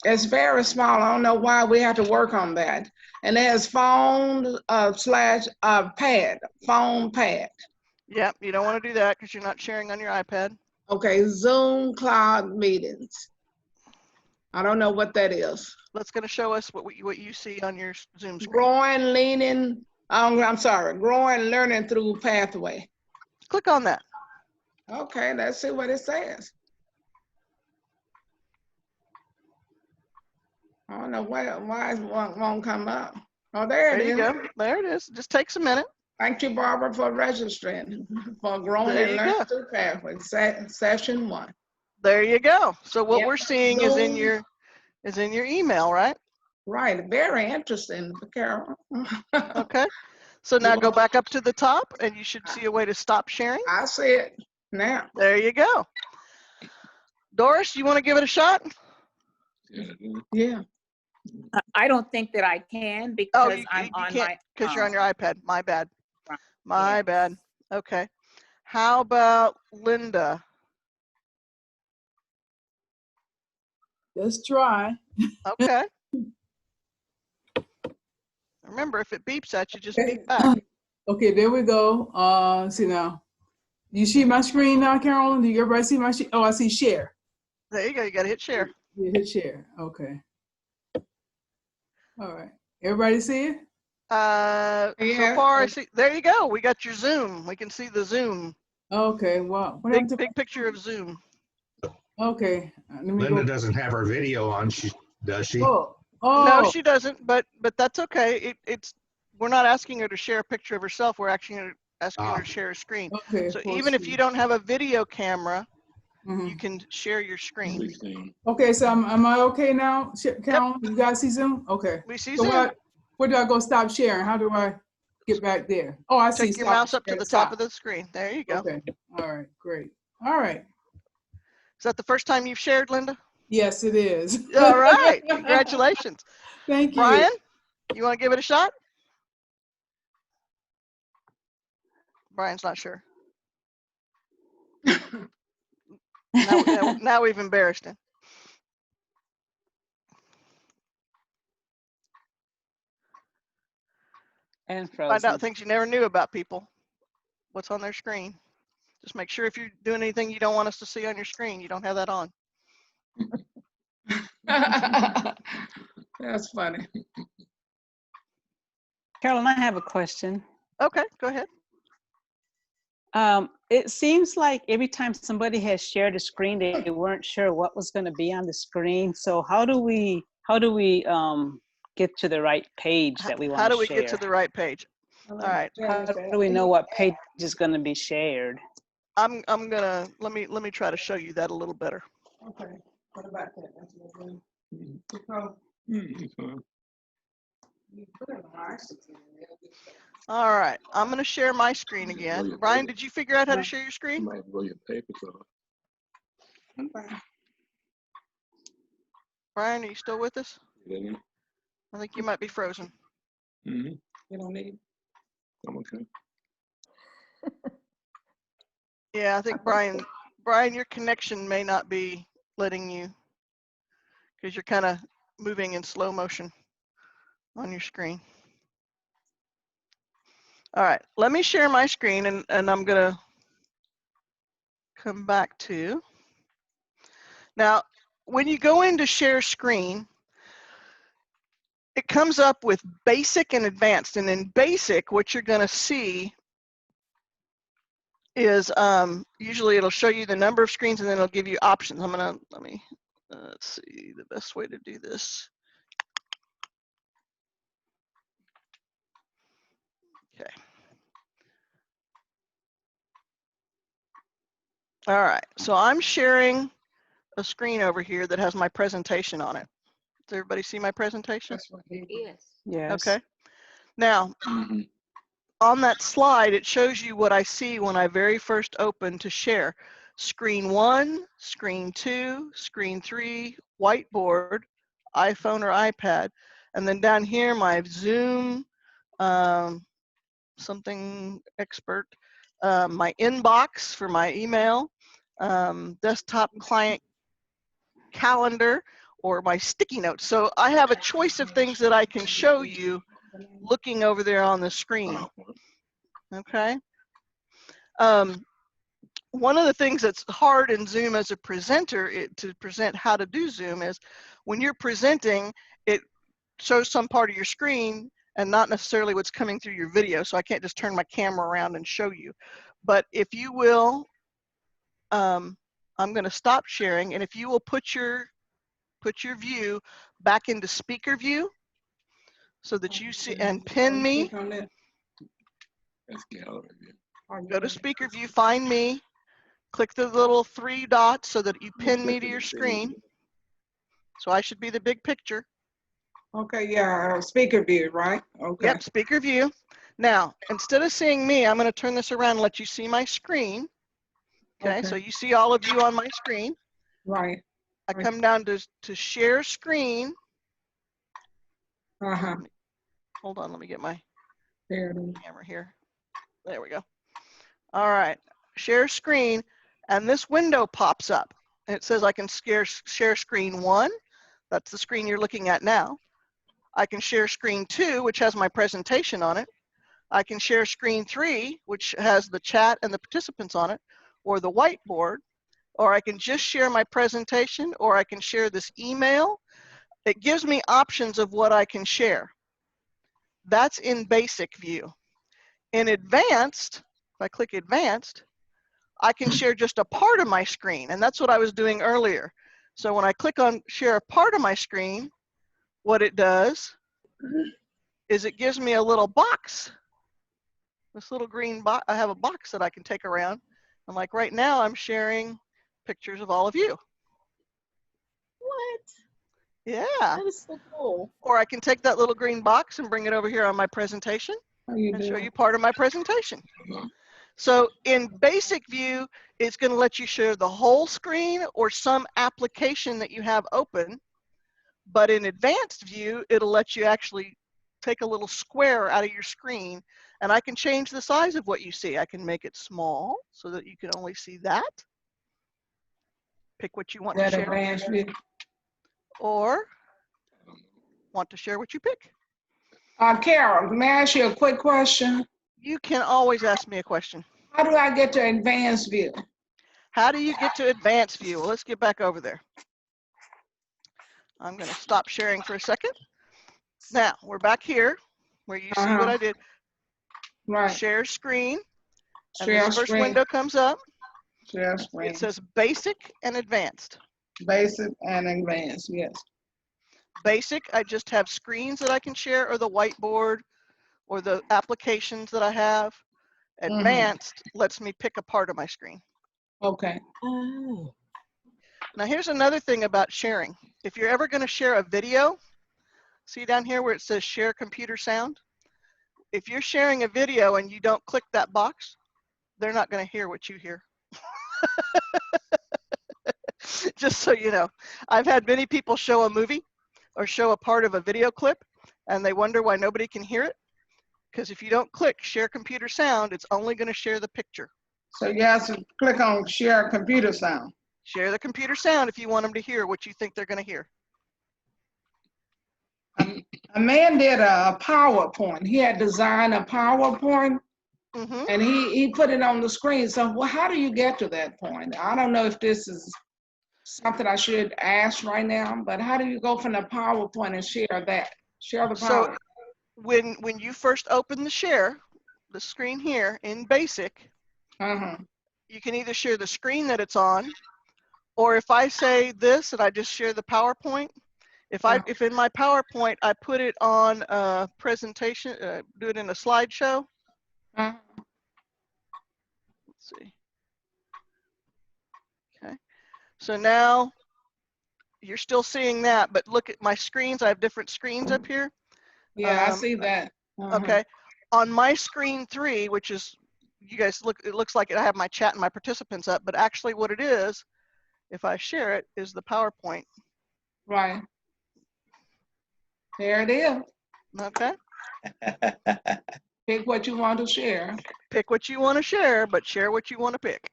It's very small. I don't know why we have to work on that. And it has phone pad, phone pad. Yep, you don't want to do that because you're not sharing on your iPad. Okay, Zoom cloud meetings. I don't know what that is. That's going to show us what you see on your Zoom screen. Growing learning through pathway. Click on that. Okay, let's see what it says. I don't know why it won't come up. Oh, there it is. There you go. There it is. Just takes a minute. Thank you, Barbara, for registering for Growing and Learning Through Pathway, session 1. There you go. So what we're seeing is in your email, right? Right. Very interesting, Carol. Okay. So now go back up to the top, and you should see a way to stop sharing. I see it now. There you go. Doris, you want to give it a shot? Yeah. I don't think that I can because I'm on my because you're on your iPad. My bad. My bad. Okay. How about Linda? Let's try. Okay. Remember, if it beeps at you, just beep back. Okay, there we go. See now. You see my screen now, Carolyn? Do you everybody see my Oh, I see share. There you go. You got to hit share. You hit share. Okay. All right. Everybody see it? So far, I see. There you go. We got your Zoom. We can see the Zoom. Okay. Well, big picture of Zoom. Okay. Linda doesn't have her video on. Does she? Oh. No, she doesn't. But that's okay. We're not asking her to share a picture of herself. We're asking her to share a screen. Okay. So even if you don't have a video camera, you can share your screen. Okay. So am I okay now, Carolyn? You guys see Zoom? Okay. We see so Zoom. Where do I go stop sharing? How do I get back there? Oh, I see. Take your mouse up to the top of the screen. There you go. Okay. All right. Great. All right. Is that the first time you've shared, Linda? Yes, it is. All right. Congratulations. Thank you. Brian, you want to give it a shot? Brian's not sure. now we've embarrassed him. And frozen. Find out things you never knew about people. What's on their screen. Just make sure if you're doing anything you don't want us to see on your screen, you don't have that on. That's funny. Carolyn, I have a question. Okay, go ahead. It seems like every time somebody has shared a screen, they weren't sure what was going to be on the screen. So how do we get to the right page that we want to share? How do we get to the right page? All right. How do we know what page is going to be shared? I'm gonna let me try to show you that a little better. Okay. What about that? That's what we're doing. All right. I'm gonna share my screen again. Brian, did you figure out how to share your screen? Might roll your papers off. Brian, are you still with us? Yeah. I think you might be frozen. Mm-hmm. You don't need. I'm okay. Yeah, I think Brian, your connection may not be letting you, because you're kind of moving in slow motion on your screen. All right, let me share my screen, and I'm gonna come back to. Now, when you go into share screen, it comes up with basic and advanced, and in basic, what you're gonna see is usually it'll show you the number of screens and then it'll give you options. Let's see the best way to do this. Okay. All right, so I'm sharing a screen over here that has my presentation on it. Does everybody see my presentation? Yes. Yes. Okay. Now, on that slide, it shows you what I see when I very first open to share. Screen 1, screen 2, screen 3, whiteboard, iPhone or iPad, and then down here my Zoom, something expert, my inbox for my email, desktop client calendar, or my sticky notes. So I have a choice of things that I can show you looking over there on the screen. Okay. One of the things that's hard in Zoom as a presenter to present how to do Zoom is when you're presenting, it shows some part of your screen and not necessarily what's coming through your video. So I can't just turn my camera around and show you. But if you will, I'm going to stop sharing, and if you will put your view back into speaker view so that you see, and pin me. That's gallery view. Go to speaker view, find me, click the little 3 dots so that you pin me to your screen. So I should be the big picture. Okay, yeah, speaker view, right? Okay. Yep, speaker view. Now, instead of seeing me, I'm going to turn this around and let you see my screen. Okay, so you see all of you on my screen. Right. I come down to share screen. Hold on, let me get my camera here. There we go. All right, share screen, and this window pops up. And it says I can share screen 1. That's the screen you're looking at now. I can share screen 2, which has my presentation on it. I can share screen 3, which has the chat and the participants on it, or the whiteboard, or I can just share my presentation, or I can share this email. It gives me options of what I can share. That's in basic view. In advanced, if I click advanced, I can share just a part of my screen, and that's what I was doing earlier. So when I click on share a part of my screen, what it does is it gives me a little box. This little green box, I have a box that I can take around. And like right now, I'm sharing pictures of all of you. What? Yeah. That is so cool. Or I can take that little green box and bring it over here on my presentation and show you part of my presentation. So in basic view, it's going to let you share the whole screen or some application that you have open. But in advanced view, it'll let you actually take a little square out of your screen, and I can change the size of what you see. I can make it small so that you can only see that. Pick what you want to share. Or want to share what you pick. Carol, may I ask you a quick question? You can always ask me a question. How do I get to advanced view? How do you get to advanced view? Well, let's get back over there. I'm going to stop sharing for a second. Now, we're back here where you see what I did. Right. Share screen. And then Share the first screen. window comes up. Share screen. It says basic and advanced. Basic and advanced, yes. Basic, I just have screens that I can share, or the whiteboard, or the applications that I have. Advanced lets me pick a part of my screen. Okay. Oh. Now here's another thing about sharing. If you're ever going to share a video, see down here where it says share computer sound? If you're sharing a video and you don't click that box, they're not going to hear what you hear. Just so you know. I've had many people show a movie or show a part of a video clip, and they wonder why nobody can hear it. Because if you don't click share computer sound, it's only going to share the picture. So you have to click on share computer sound. Share the computer sound if you want them to hear what you think they're going to hear. A man did a PowerPoint. He had designed a PowerPoint, and he put it on the screen. So well, how do you get to that point? I don't know if this is something I should ask right now, but how do you go from the PowerPoint and share that? Share the PowerPoint. So when you first open the share, the screen here in basic, you can either share the screen that it's on, or if I say this and I just share the PowerPoint, if in my PowerPoint I put it on a presentation, do it in a slideshow. Let's see. Okay. So now you're still seeing that, but look at my screens. I have different screens up here. Yeah, I see that. Okay. On my screen 3, which is, you guys look, it looks like I have my chat and my participants up, but actually what it is, if I share it, is the PowerPoint. Right. There it is. Okay. Pick what you want to share. Pick what you want to share, but share what you want to pick.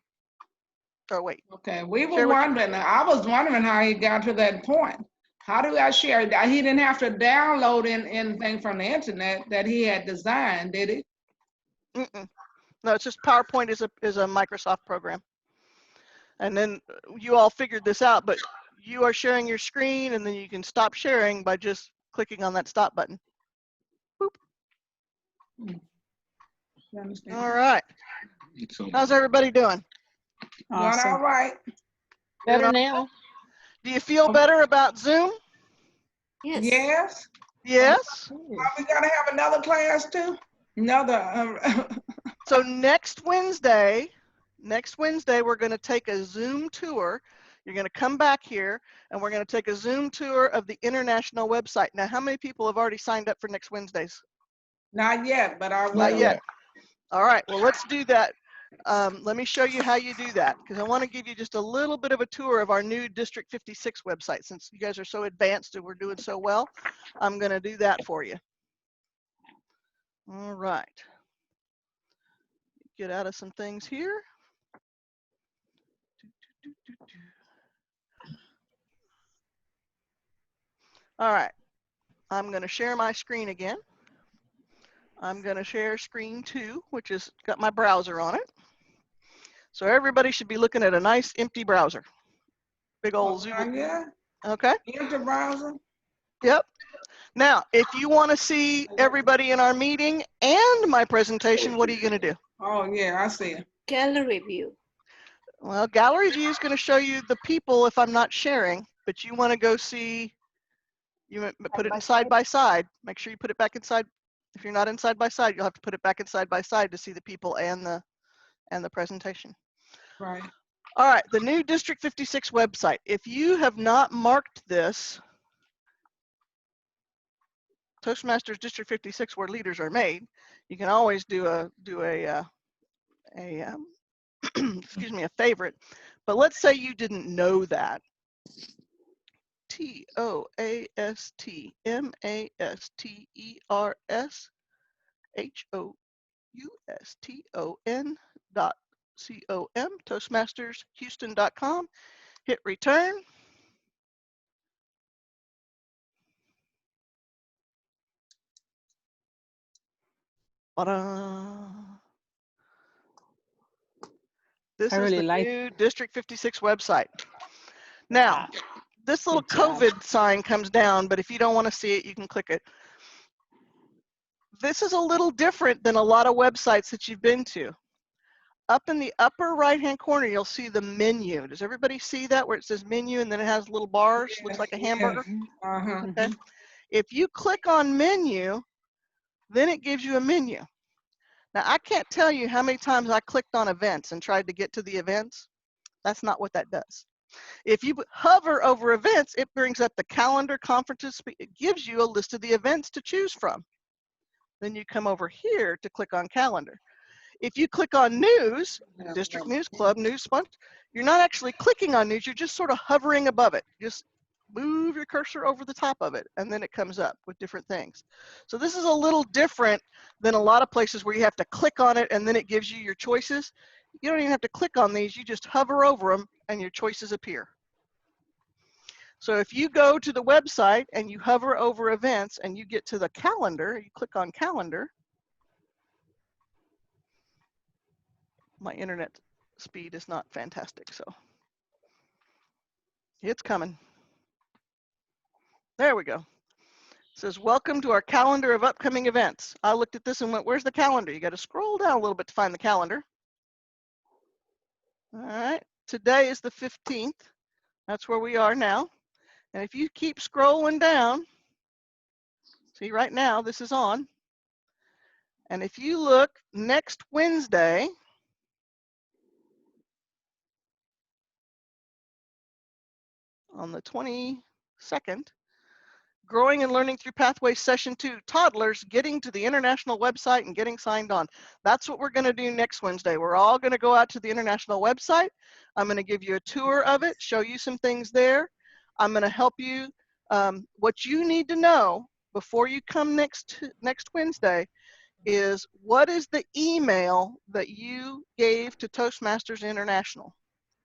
Oh, wait. Okay, we were wondering, I was wondering how he got to that point. How do I share it? He didn't have to download anything from the internet that he had designed, did he? No, it's just PowerPoint is a Microsoft program. And then you all figured this out, but you are sharing your screen, and then you can stop sharing by just clicking on that stop button. Boop. All right. How's everybody doing? Awesome. Doing all right. Better now. Do you feel better about Zoom? Yes. Yes. Yes. Are we gonna have another class too? Another. So next Wednesday, we're going to take a Zoom tour. You're going to come back here, and we're going to take a Zoom tour of the international website. Now, how many people have already signed up for next Wednesdays? Not yet, but I will. Not yet. All right. Well, let's do that. Let me show you how you do that, because I want to give you just a little bit of a tour of our new District 56 website. Since you guys are so advanced and we're doing so well, I'm going to do that for you. All right. Get out of some things here. All right. I'm going to share my screen again. I'm going to share screen 2, which has got my browser on it. So everybody should be looking at a nice empty browser. Big old Zoom. Yeah. Okay. Empty browser. Yep. Now, if you want to see everybody in our meeting and my presentation, what are you going to do? Oh, yeah, I see it. Gallery view. Well, gallery view is going to show you the people if I'm not sharing, but you want to go see, you put it in side by side. Make sure you put it back inside. If you're not in side by side, you'll have to put it back in side by side to see the people and the presentation. Right. All right, the new District 56 website. If you have not marked this, Toastmasters District 56, where leaders are made, you can always do a excuse me, a favorite. But let's say you didn't know that. TOASTMASTERHOUSTON.com, ToastmastersHouston.com. Hit return. Ta-da. This is the new District 56 website. Now, this little COVID sign comes down, but if you don't want to see it, you can click it. This is a little different than a lot of websites that you've been to. up in the upper right-hand corner, you'll see the menu. Does everybody see that where it says menu and then it has little bars, looks like a hamburger? Okay. If you click on menu, then it gives you a menu. Now, I can't tell you how many times I clicked on events and tried to get to the events. That's not what that does. If you hover over events, it brings up the calendar, conferences. It gives you a list of the events to choose from. Then you come over here to click on calendar. If you click on news, district news club, news sponge, you're not actually clicking on news, you're just sort of hovering above it. Just move your cursor over the top of it, and then it comes up with different things. So this is a little different than a lot of places where you have to click on it and then it gives you your choices. You don't even have to click on these, you just hover over them and your choices appear. So if you go to the website and you hover over events and you get to the calendar, you click on calendar. My internet speed is not fantastic, so it's coming. There we go. It says, welcome to our calendar of upcoming events. I looked at this and went, where's the calendar? You got to scroll down a little bit to find the calendar. All right, today is the 15th. That's where we are now. And if you keep scrolling down, see right now this is on. And if you look next Wednesday, on the 22nd, Growing and Learning Through Pathways Session 2, Toddlers Getting to the International Website and Getting Signed On. That's what we're going to do next Wednesday. We're all going to go out to the international website. I'm going to give you a tour of it, show you some things there. I'm going to help you. What you need to know before you come next Wednesday is, what is the email that you gave to Toastmasters International?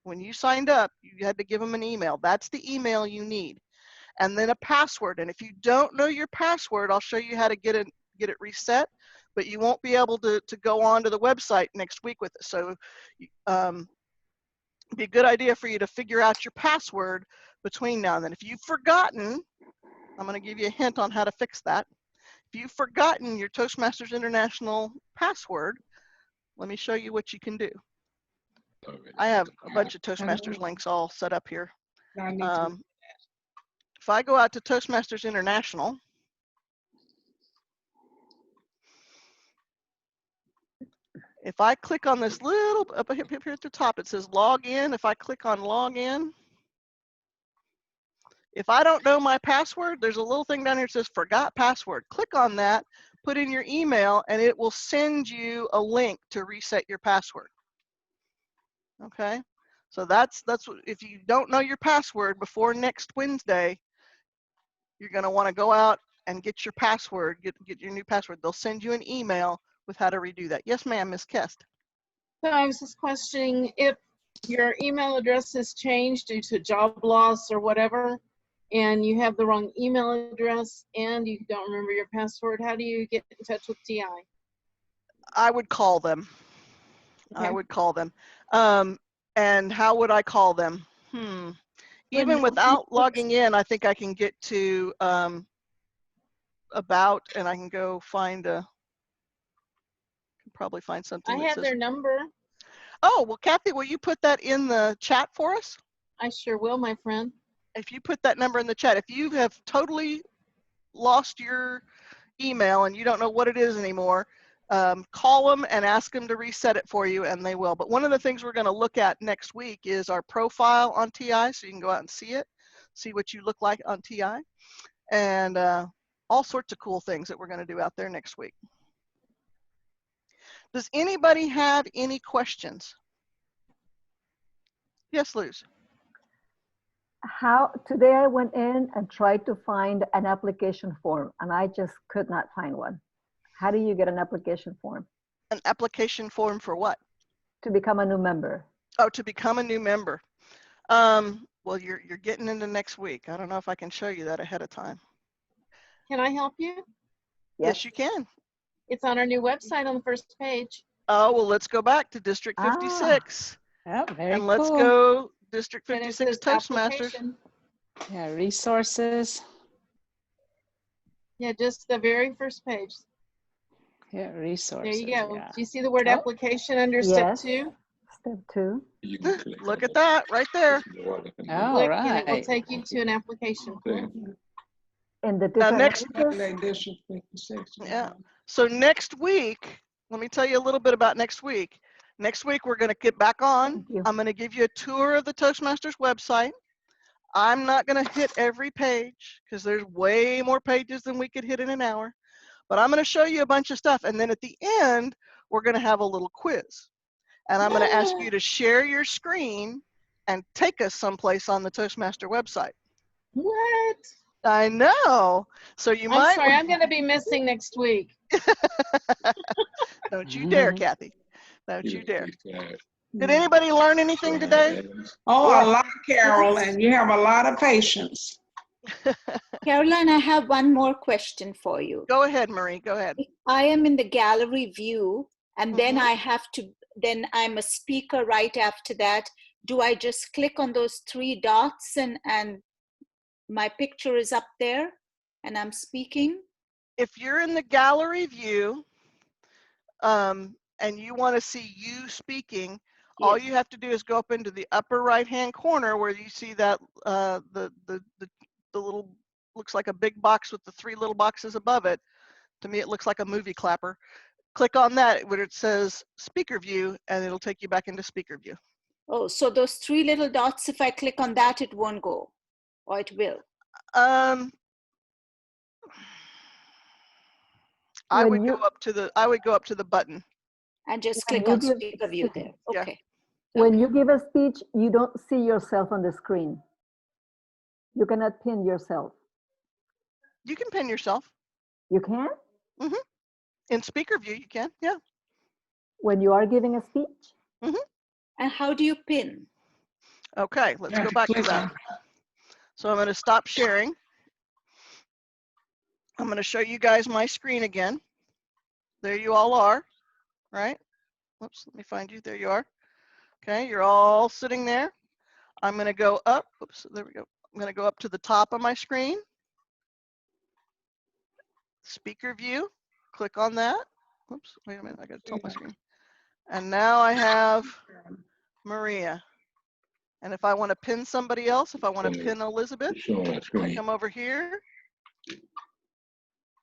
When you signed up, you had to give them an email. That's the email you need. And then a password. And if you don't know your password, I'll show you how to get it reset, but you won't be able to go on to the website next week with it. So it'd be a good idea for you to figure out your password between now and then. If you've forgotten, I'm going to give you a hint on how to fix that. If you've forgotten your Toastmasters International password, let me show you what you can do. I have a bunch of Toastmasters links all set up here. If I go out to Toastmasters International, if I click on this little, up here at the top, it says log in. If I click on log in, if I don't know my password, there's a little thing down here that says forgot password. Click on that, put in your email, and it will send you a link to reset your password. Okay, so that's what, if you don't know your password before next Wednesday, you're going to want to go out and get your password, get your new password. They'll send you an email with how to redo that. Yes, ma'am, Ms. Kest. So I was just questioning, if your email address has changed due to job loss or whatever, and you have the wrong email address and you don't remember your password, how do you get in touch with TI? I would call them. Okay. I would call them. And how would I call them? Even without logging in, I think I can get to about, and I can go find probably find something. I have their number. Oh, well, Kathy, will you put that in the chat for us? I sure will, my friend. If you put that number in the chat, if you have totally lost your email and you don't know what it is anymore, call them and ask them to reset it for you, and they will. But one of the things we're going to look at next week is our profile on TI, so you can go out and see it, see what you look like on TI, and all sorts of cool things that we're going to do out there next week. Does anybody have any questions? Yes, Luz. Today I went in and tried to find an application form, and I just could not find one. How do you get an application form? An application form for what? To become a new member. Oh, to become a new member. Well, you're getting into next week. I don't know if I can show you that ahead of time. Can I help you? Yes, you can. It's on our new website on the first page. Oh, well, let's go back to District 56. Oh, very and let's cool. go District 56 Toastmasters. Yeah, resources. Yeah, just the very first page. Yeah, There resources. you go. Yeah. Do you see the word Oh. application under step Yes. 2? Step 2. Look at that right there. All Click and it will right. take you to an application form. In the Now different next, languages. yeah. So next week, let me tell you a little bit about next week. Next week, we're going to get back on. Thank you. I'm going to give you a tour of the Toastmasters website. I'm not going to hit every page because there's way more pages than we could hit in an hour. But I'm going to show you a bunch of stuff. And then at the end, we're going to have a little quiz. And I'm going to ask you to share your screen and take us someplace on the Toastmaster website. What? I know. So you I'm might. sorry, I'm going to be missing next week. Don't you dare, Kathy. Don't you dare. Did anybody learn anything today? Oh, a lot, Carolyn. You have a lot of patience. Caroline, I have one more question for you. Go ahead, Marie. Go ahead. If I am in the gallery view and then I have to, then I'm a speaker right after that. Do I just click on those 3 dots and my picture is up there and I'm speaking? If you're in the gallery view and you want to see you speaking, all you have to do is go up into the upper right-hand corner where you see that the little, looks like a big box with the 3 little boxes above it. To me, it looks like a movie clapper. Click on that where it says speaker view and it'll take you back into speaker view. Oh, so those 3 little dots, if I click on that, it won't go, or it will? I would go up to the button. And just click on speaker view there. Okay. When you give a speech, you don't see yourself on the screen. You cannot pin yourself. You can pin yourself. You can? Mm-hmm. In speaker view, you can, yeah. When you are giving a speech? Mm-hmm. And how do you pin? Okay, let's go back to that. So I'm going to stop sharing. I'm going to show you guys my screen again. There you all are, right? Whoops, let me find you. There you are. Okay, you're all sitting there. I'm going to go up. Oops, there we go. I'm going to go up to the top of my screen. Speaker view. Click on that. Oops, wait a minute. I got to tilt my screen. And now I have Maria. And if I want to pin somebody else, if I want to pin Elizabeth, I come over here,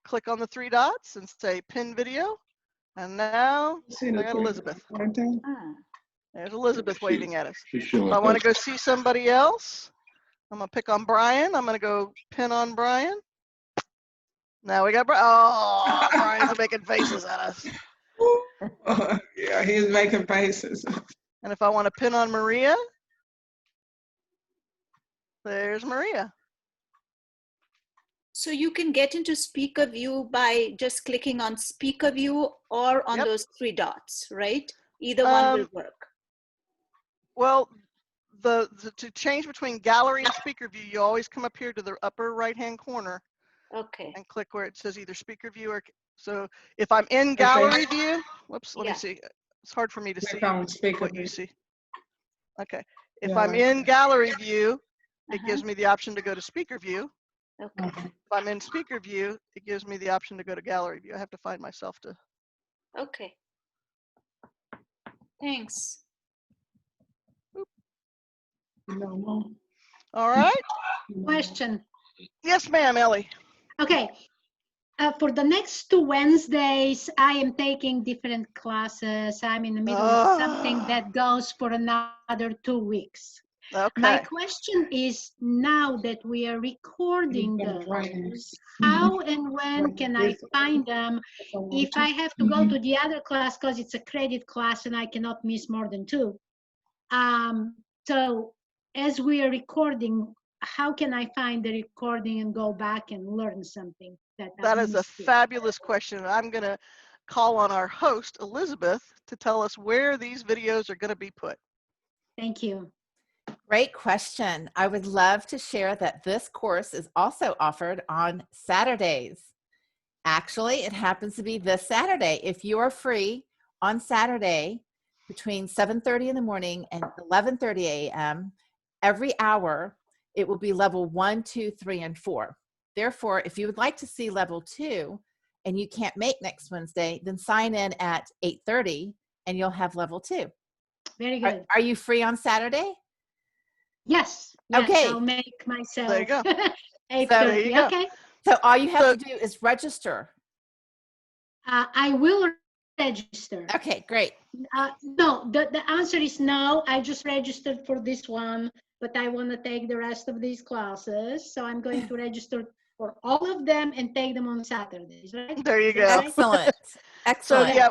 click on the 3 dots and say pin video. And now I got Elizabeth. There's Elizabeth waving at us. If I want to go see somebody else, I'm going to pick on Brian. I'm going to go pin on Brian. Now we got Brian. Oh, Brian's making faces at us. Yeah, he's making faces. And if I want to pin on Maria, there's Maria. So you can get into speaker view by just clicking on speaker view or on those 3 dots, right? Either one will work. Well, to change between gallery and speaker view, you always come up here to the upper right-hand corner. Okay. And click where it says either speaker view or, so if I'm in gallery view, whoops, let me see. It's hard for me to see what you see. Okay. If I'm in gallery view, it gives me the option to go to speaker view. Okay. If I'm in speaker view, it gives me the option to go to gallery view. I have to find myself to. Okay. Thanks. All right. Question. Yes, ma'am, Ellie. Okay. For the next 2 Wednesdays, I am taking different classes. I'm in the middle of something that goes for another 2 weeks. Okay. My question is, now that we are recording those, how and when can I find them if I have to go to the other class because it's a credit class and I cannot miss more than 2? So as we are recording, how can I find the recording and go back and learn something? That is a fabulous question. I'm going to call on our host, Elizabeth, to tell us where these videos are going to be put. Thank you. Great question. I would love to share that this course is also offered on Saturdays. Actually, it happens to be this Saturday. If you are free on Saturday between 7:30 in the morning and 11:30 a.m., every hour, it will be level 1, 2, 3, and 4. Therefore, if you would like to see level 2, and you can't make next Wednesday, then sign in at 8:30 and you'll have level 2. Very good. Are you free on Saturday? Yes. Yes, Okay. I'll make myself. There you go. 8:30. There you go. Okay. So all you have to do is register. I will register. Okay, great. No, the answer is no. I just registered for this one, but I want to take the rest of these classes. So I'm going to register for all of them and take them on Saturdays, right? There you go. Excellent. So Excellent. yeah,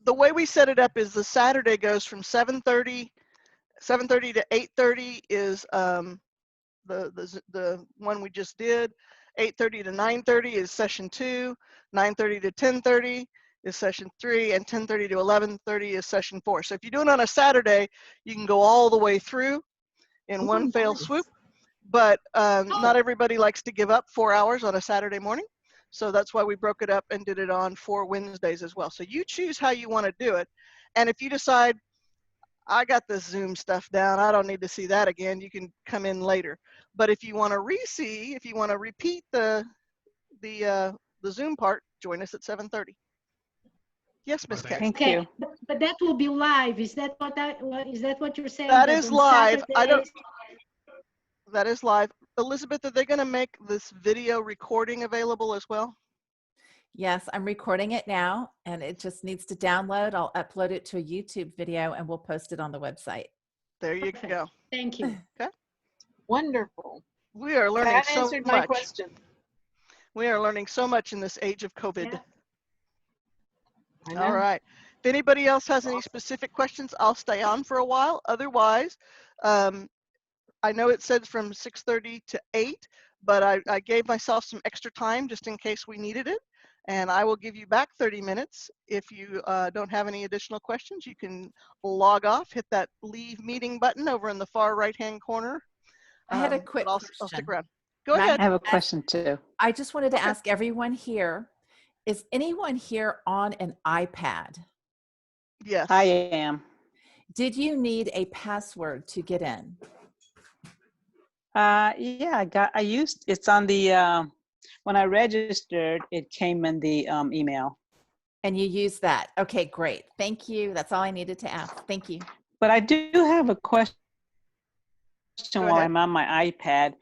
the way we set it up is the Saturday goes from 7:30 to 8:30 is the one we just did. 8:30 to 9:30 is session 2. 9:30 to 10:30 is session 3, and 10:30 to 11:30 is session 4. So if you do it on a Saturday, you can go all the way through in one fell swoop. But not everybody likes to give up 4 hours on a Saturday morning. So that's why we broke it up and did it on 4 Wednesdays as well. So you choose how you want to do it. And if you decide, I got this Zoom stuff down, I don't need to see that again, you can come in later. But if you want to re-see, if you want to repeat the Zoom part, join us at 7:30. Yes, Miss Kat. Thank Okay, you. but that will be live. Is that what you're saying? That is on live. Saturdays- That is live. Elizabeth, are they going to make this video recording available as well? Yes, I'm recording it now and it just needs to download. I'll upload it to a YouTube video and we'll post it on the website. There you Perfect. go. Thank you. Okay. Wonderful. We are learning That so answered my much. question. We are learning so much in this age of COVID. Yeah. I know. All right. If anybody else has any specific questions, I'll stay on for a while. Otherwise, I know it said from 6:30 to 8, but I gave myself some extra time just in case we needed it. And I will give you back 30 minutes. If you don't have any additional questions, you can log off, hit that leave meeting button over in the far right-hand corner. I had a But quick I'll question. stick around. Go Matt, ahead. I have a question too. I just wanted to Okay. ask everyone here, is anyone here on an iPad? Yes. I am. Did you need a password to get in? Yeah, it's on the, when I registered, it came in the email. And you used that. Okay, great. Thank you. That's all I needed to ask. Thank you. But I do have a question Go while ahead. I'm on my iPad.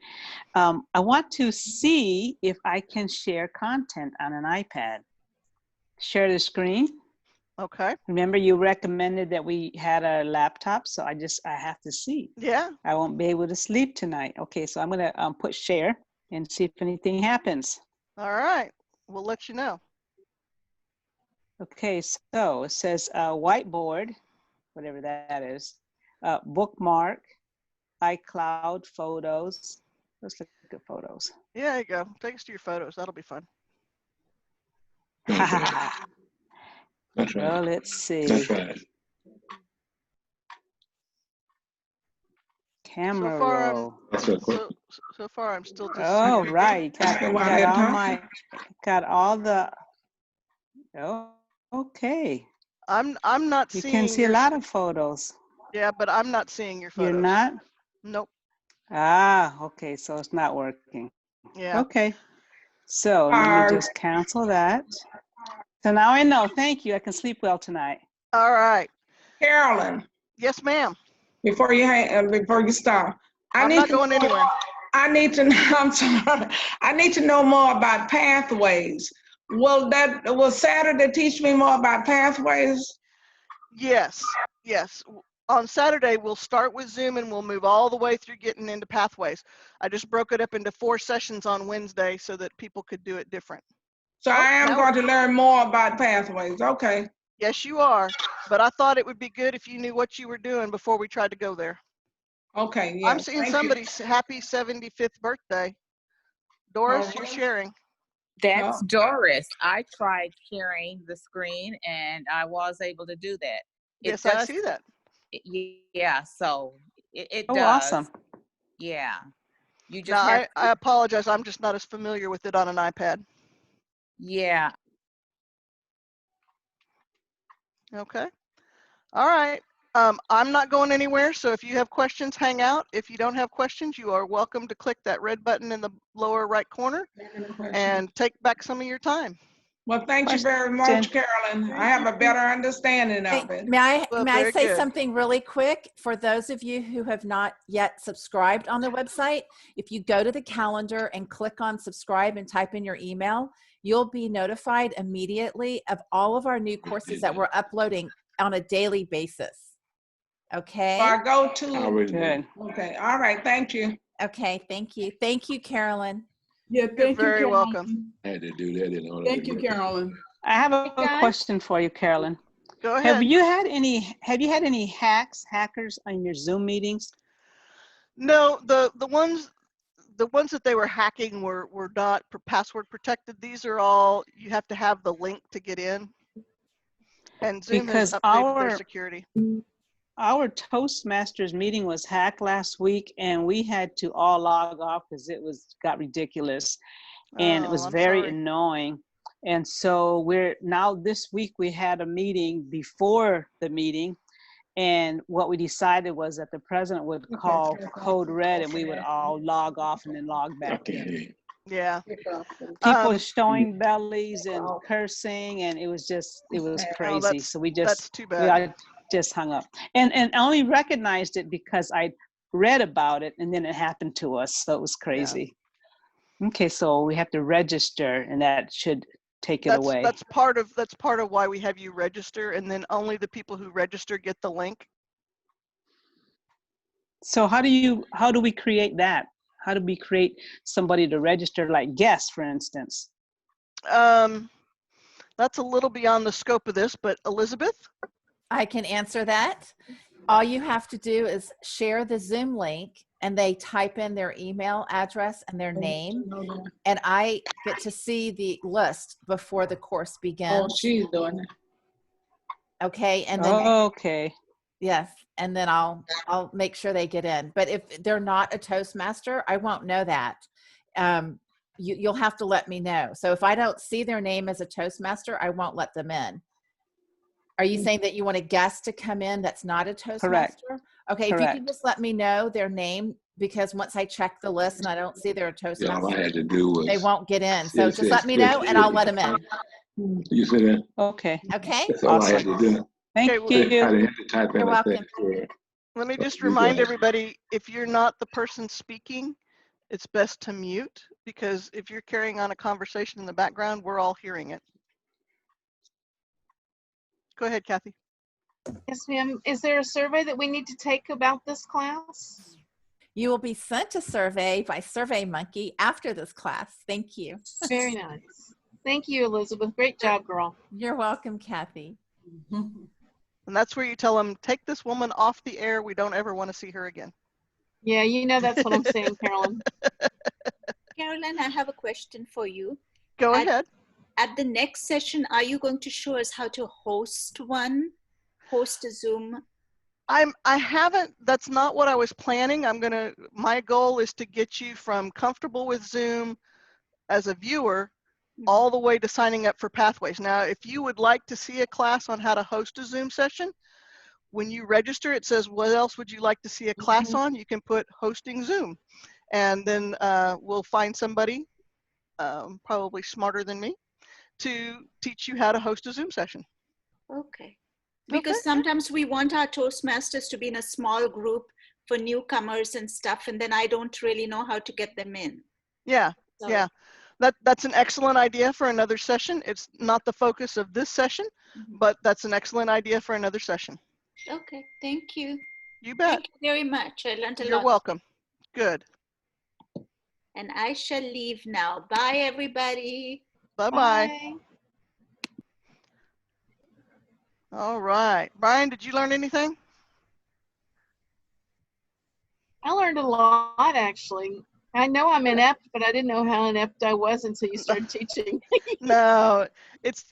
I want to see if I can share content on an iPad. Share the screen. Okay. Remember you recommended that we had a laptop, so I have to see. Yeah. I won't be able to sleep tonight. Okay, so I'm gonna put share and see if anything happens. All right. We'll let you know. Okay, so it says whiteboard, whatever that is, bookmark, iCloud, photos. Let's look at photos. Yeah, there you go. Take us to your photos. That'll be fun. That's right. Well, let's see. That's right. Camera So far, roll. That's a quick. So far, I'm still just. Oh, right. So while they're talking, Got all the. Oh, okay. I'm not You seeing. can see a lot of photos. Yeah, but I'm not seeing your photos. You're not? Nope. Ah, okay. So it's not working. Yeah. Okay. So let me just cancel that. So now I know. Thank you. I can sleep well tonight. All right. Carolyn, Yes, ma'am. before you stop, I'm not going anywhere. I need to know, I'm sorry. I need to know more about pathways. Will Saturday teach me more about pathways? Yes. Yes. On Saturday, we'll start with Zoom and we'll move all the way through getting into pathways. I just broke it up into 4 sessions on Wednesday so that people could do it different. So I am going to learn more about pathways. Okay. Yes, you are. But I thought it would be good if you knew what you were doing before we tried to go there. Okay. Yeah. I'm seeing somebody's happy 75th birthday. Doris, you're sharing. That's Doris. I tried sharing the screen and I was able to do that. Yes, I see that. Yeah, so it does. Awesome. Yeah. You just No, have I apologize. I'm just not as familiar with it on an iPad. Yeah. Okay. All right. I'm not going anywhere, so if you have questions, hang out. If you don't have questions, you are welcome to click that red button in the lower right corner and take back some of your time. Well, thank you very much, Carolyn. I have a better understanding Hey, of it. may I Well, may I very say good. something really quick for those of you who have not yet subscribed on the website? If you go to the calendar and click on subscribe and type in your email, you'll be notified immediately of all of our new courses that we're uploading on a daily basis. Okay? So I go to, Good. okay, all right, thank you. Okay, thank you. Thank you, Carolyn. Yeah, You're thank you, very Carolyn. welcome. I had to do that in order Thank to you, get Carolyn. I have a Guys? question for you, Carolyn. Go Have ahead. you had any hackers on your Zoom meetings? No, the ones that they were hacking were not password protected. These are all, you have to have the link to get in. And Zoom has Because updated their security. our Toastmasters meeting was hacked last week, and we had to all log off because got ridiculous, and it Oh, was I'm very sorry. annoying. And so this week we had a meeting before the meeting, and what we decided was that the president would call code red, and we would all log off and then log back in. Okay. Yeah. People were showing bellies and cursing, and it was crazy. So that's too bad. I just hung up, and I only recognized it because I read about it, and then it happened to us. So it was crazy. Yeah. Okay, so we have to register, and that should take it away. That's part of why we have you register, and then only the people who register get the link. So how do we create that? How do we create somebody to register, like guests, for instance? That's a little beyond the scope of this, but Elizabeth? I can answer that. All you have to do is share the Zoom link, and they type in their email address and their name, and I get to see the list before the course begins. Oh, she's doing it. Okay, and then okay. Yes, and then I'll make sure they get in. But if they're not a Toastmaster, I won't know that. You'll have to let me know. So if I don't see their name as a Toastmaster, I won't let them in. Are you saying that you want a guest to come in that's not a Toastmaster? Correct. Okay, Correct. if you can just let me know their name, because once I check the list and I don't see they're a Toastmaster, all I had to do was they won't get in. So just let me know and I'll let them in. You said that? Okay. That's all I had to do. Thank you. I had to type in You're a thing. welcome. Let me just remind everybody, if you're not the person speaking, it's best to mute, because if you're carrying on a conversation in the background, we're all hearing it. Go ahead, Kathy. Yes, ma'am. Is there a survey that we need to take about this class? You will be sent a survey by SurveyMonkey after this class. Thank you. Very nice. Thank you, Elizabeth. Great job, girl. You're welcome, Kathy. And that's where you tell them, take this woman off the air. We don't ever want to see her again. Yeah, you know that's what I'm saying, Carolyn. Carolyn, I have a question for you. Go ahead. At the next session, are you going to show us how to host a Zoom? I haven't, that's not what I was planning. My goal is to get you from comfortable with Zoom as a viewer all the way to signing up for Pathways. Now, if you would like to see a class on how to host a Zoom session, when you register, it says, what else would you like to see a class on? You can put hosting Zoom. And then we'll find somebody, probably smarter than me, to teach you how to host a Zoom session. Okay. Because sometimes we want our Toastmasters to be in a small group for newcomers and stuff, and then I don't really know how to get them in. Yeah, So, yeah. That's an excellent idea for another session. It's not the focus of this session, but that's an excellent idea for another session. Okay, thank you. You bet. Thank you very much. I learned a lot. You're welcome. Good. And I shall leave now. Bye, everybody. Bye-bye. All right. Brian, did you learn anything? I learned a lot, actually. I know I'm inept, but I didn't know how inept I was until you started teaching. No, it's,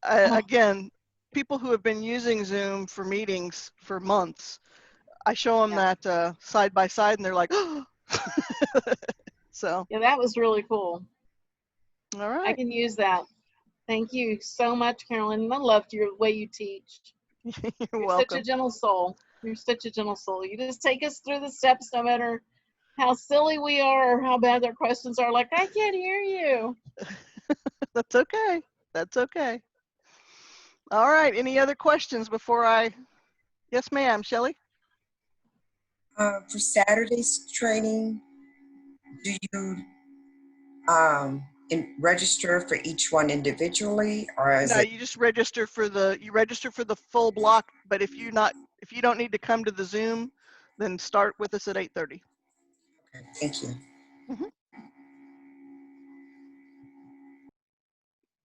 again, people who have been using Zoom for meetings for months, I show them that side by side and they're like, oh. So. Yeah, that was really cool. All right. I can use that. Thank you so much, Carolyn. I loved your way you teach. You're welcome. Such a gentle soul. You're such a gentle soul. You just take us through the steps no matter how silly we are or how bad their questions are. Like, I can't hear you. That's okay. That's okay. All right, any other questions before I, yes ma'am, Shelley? For Saturday's training, do you register for each one individually, or is No, it? you just register for the full block, but if you don't need to come to the Zoom, then start with us at 8:30. Okay, thank you.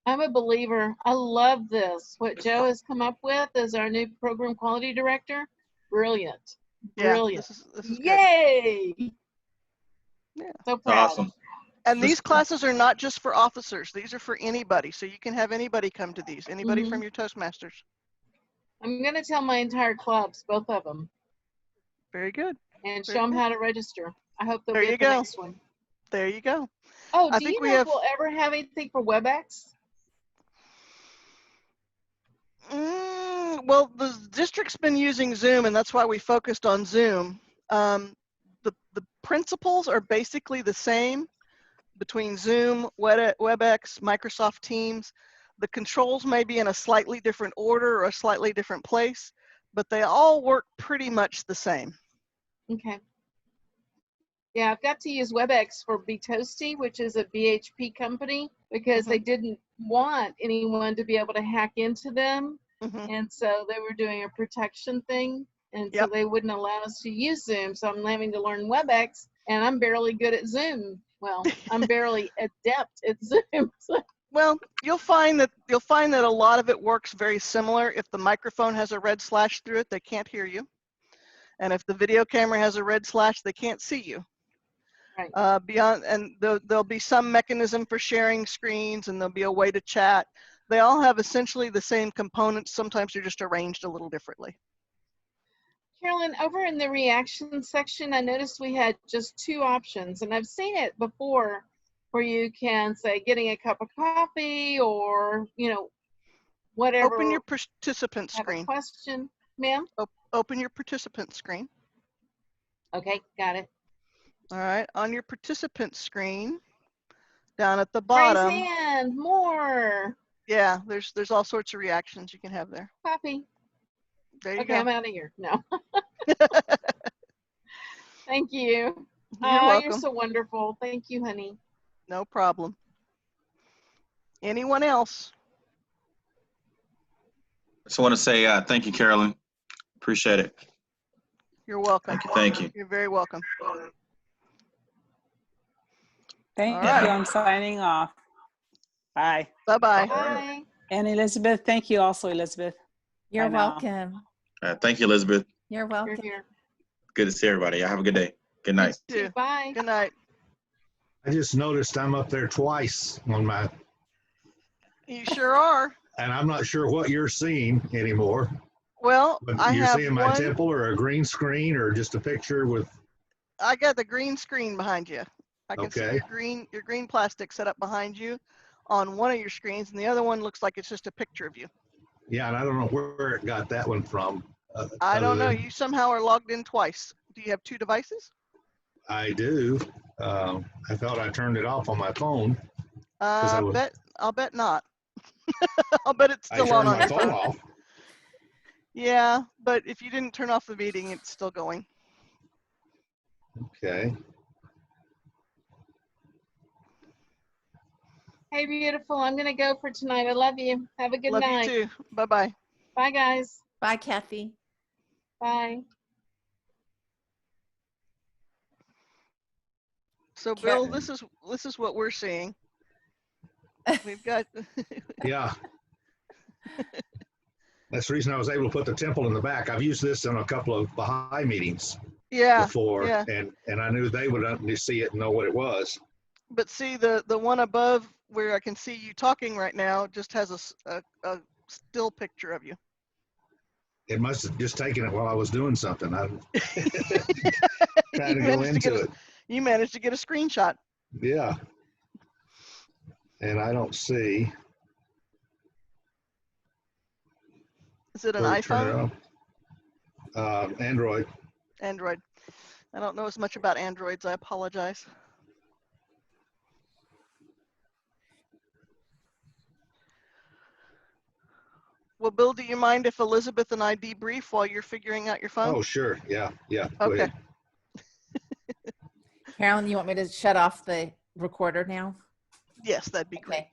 I'm a believer. I love this. What Joe has come up with as our new program quality director. Brilliant. Brilliant. Yeah, this is Yay! good. Yeah. So proud. Awesome. And these classes are not just for officers. These are for anybody. So you can have anybody come to these. Anybody from your Toastmasters. I'm going to tell my entire clubs, both of them. Very good. And show them how to register. I hope they'll There be you at the go. next one. There you go. Oh, I do think you we know have. if we'll ever have anything for WebEx? Well, the district's been using Zoom, and that's why we focused on Zoom. The principles are basically the same between Zoom, WebEx, Microsoft Teams. The controls may be in a slightly different order or a slightly different place, but they all work pretty much the same. Okay. Yeah, I've got to use WebEx for Btoasty, which is a BHP company, because they didn't want anyone to be able to hack into them. And so they were doing a protection thing. And so they wouldn't allow us to use Zoom. So I'm having to learn WebEx, and I'm barely good at Zoom. Well, I'm barely adept at Zoom. Well, you'll find that a lot of it works very similar. If the microphone has a red slash through it, they can't hear you. And if the video camera has a red slash, they can't see you. Right. There'll be some mechanism for sharing screens, and there'll be a way to chat. They all have essentially the same components. Sometimes they're just arranged a little differently. Carolyn, over in the reaction section, I noticed we had just 2 options, and I've seen it before where you can say getting a cup of coffee or, whatever. Open your participant screen. Have a question, ma'am? Open your participant screen. Okay, got it. All right, on your participant screen, down at the bottom. Raise hand, more. Yeah, there's all sorts of reactions you can have there. Copy. There you Okay, go. I'm out of here. No. Thank you. You're welcome. You're so wonderful. Thank you, honey. No problem. Anyone else? Just want to say thank you, Carolyn. Appreciate it. You're welcome. Thank you. You're very welcome. Thank you. right. I'm signing off. Bye. Bye-bye. Bye. And Elizabeth, thank you also, Elizabeth. You're Bye now. welcome. Thank you, Elizabeth. You're welcome. Here. Good to see everybody. Y'all have a good day. Good night. You too. Bye. Good night. I just noticed I'm up there twice on my, You sure are. and I'm not sure what you're seeing anymore. Well, But I you're have seeing my one. temple or a green screen or just a picture with, I got the green screen behind you. I can see Okay. your green plastic set up behind you on one of your screens, and the other one looks like it's just a picture of you. yeah, and I don't know where it got that one from. I don't know. other than- You somehow are logged in twice. Do you have 2 devices? I do. I thought I turned it off on my phone. 'Cause I was- I'll bet not. I'll bet it's I still turned on my your phone phone. off. Yeah, but if you didn't turn off the meeting, it's still going. Okay. Hey, beautiful. I'm going to go for tonight. I love you. Have a good Love night. you too. Bye-bye. Bye, guys. Bye, Kathy. Bye. So Bill, this is what we're seeing. We've got Yeah. That's the reason I was able to put the temple in the back. I've used this in a couple of Baha'i meetings before, yeah. and I knew they would see it and know what it was. But see the one above where I can see you talking right now just has a still picture of you. It must have just taken it while I was doing something. I'm trying to go into it. You managed to get a screenshot. Yeah. And I don't see. Is it an where to turn iPhone? it on. Android. Android. I don't know as much about Androids. I apologize. Well, Bill, do you mind if Elizabeth and I debrief while you're figuring out your phone? Oh, sure. Yeah. Yeah. Go Okay. ahead. Carolyn, you want me to shut off the recorder now? Yes, that'd be great. Okay.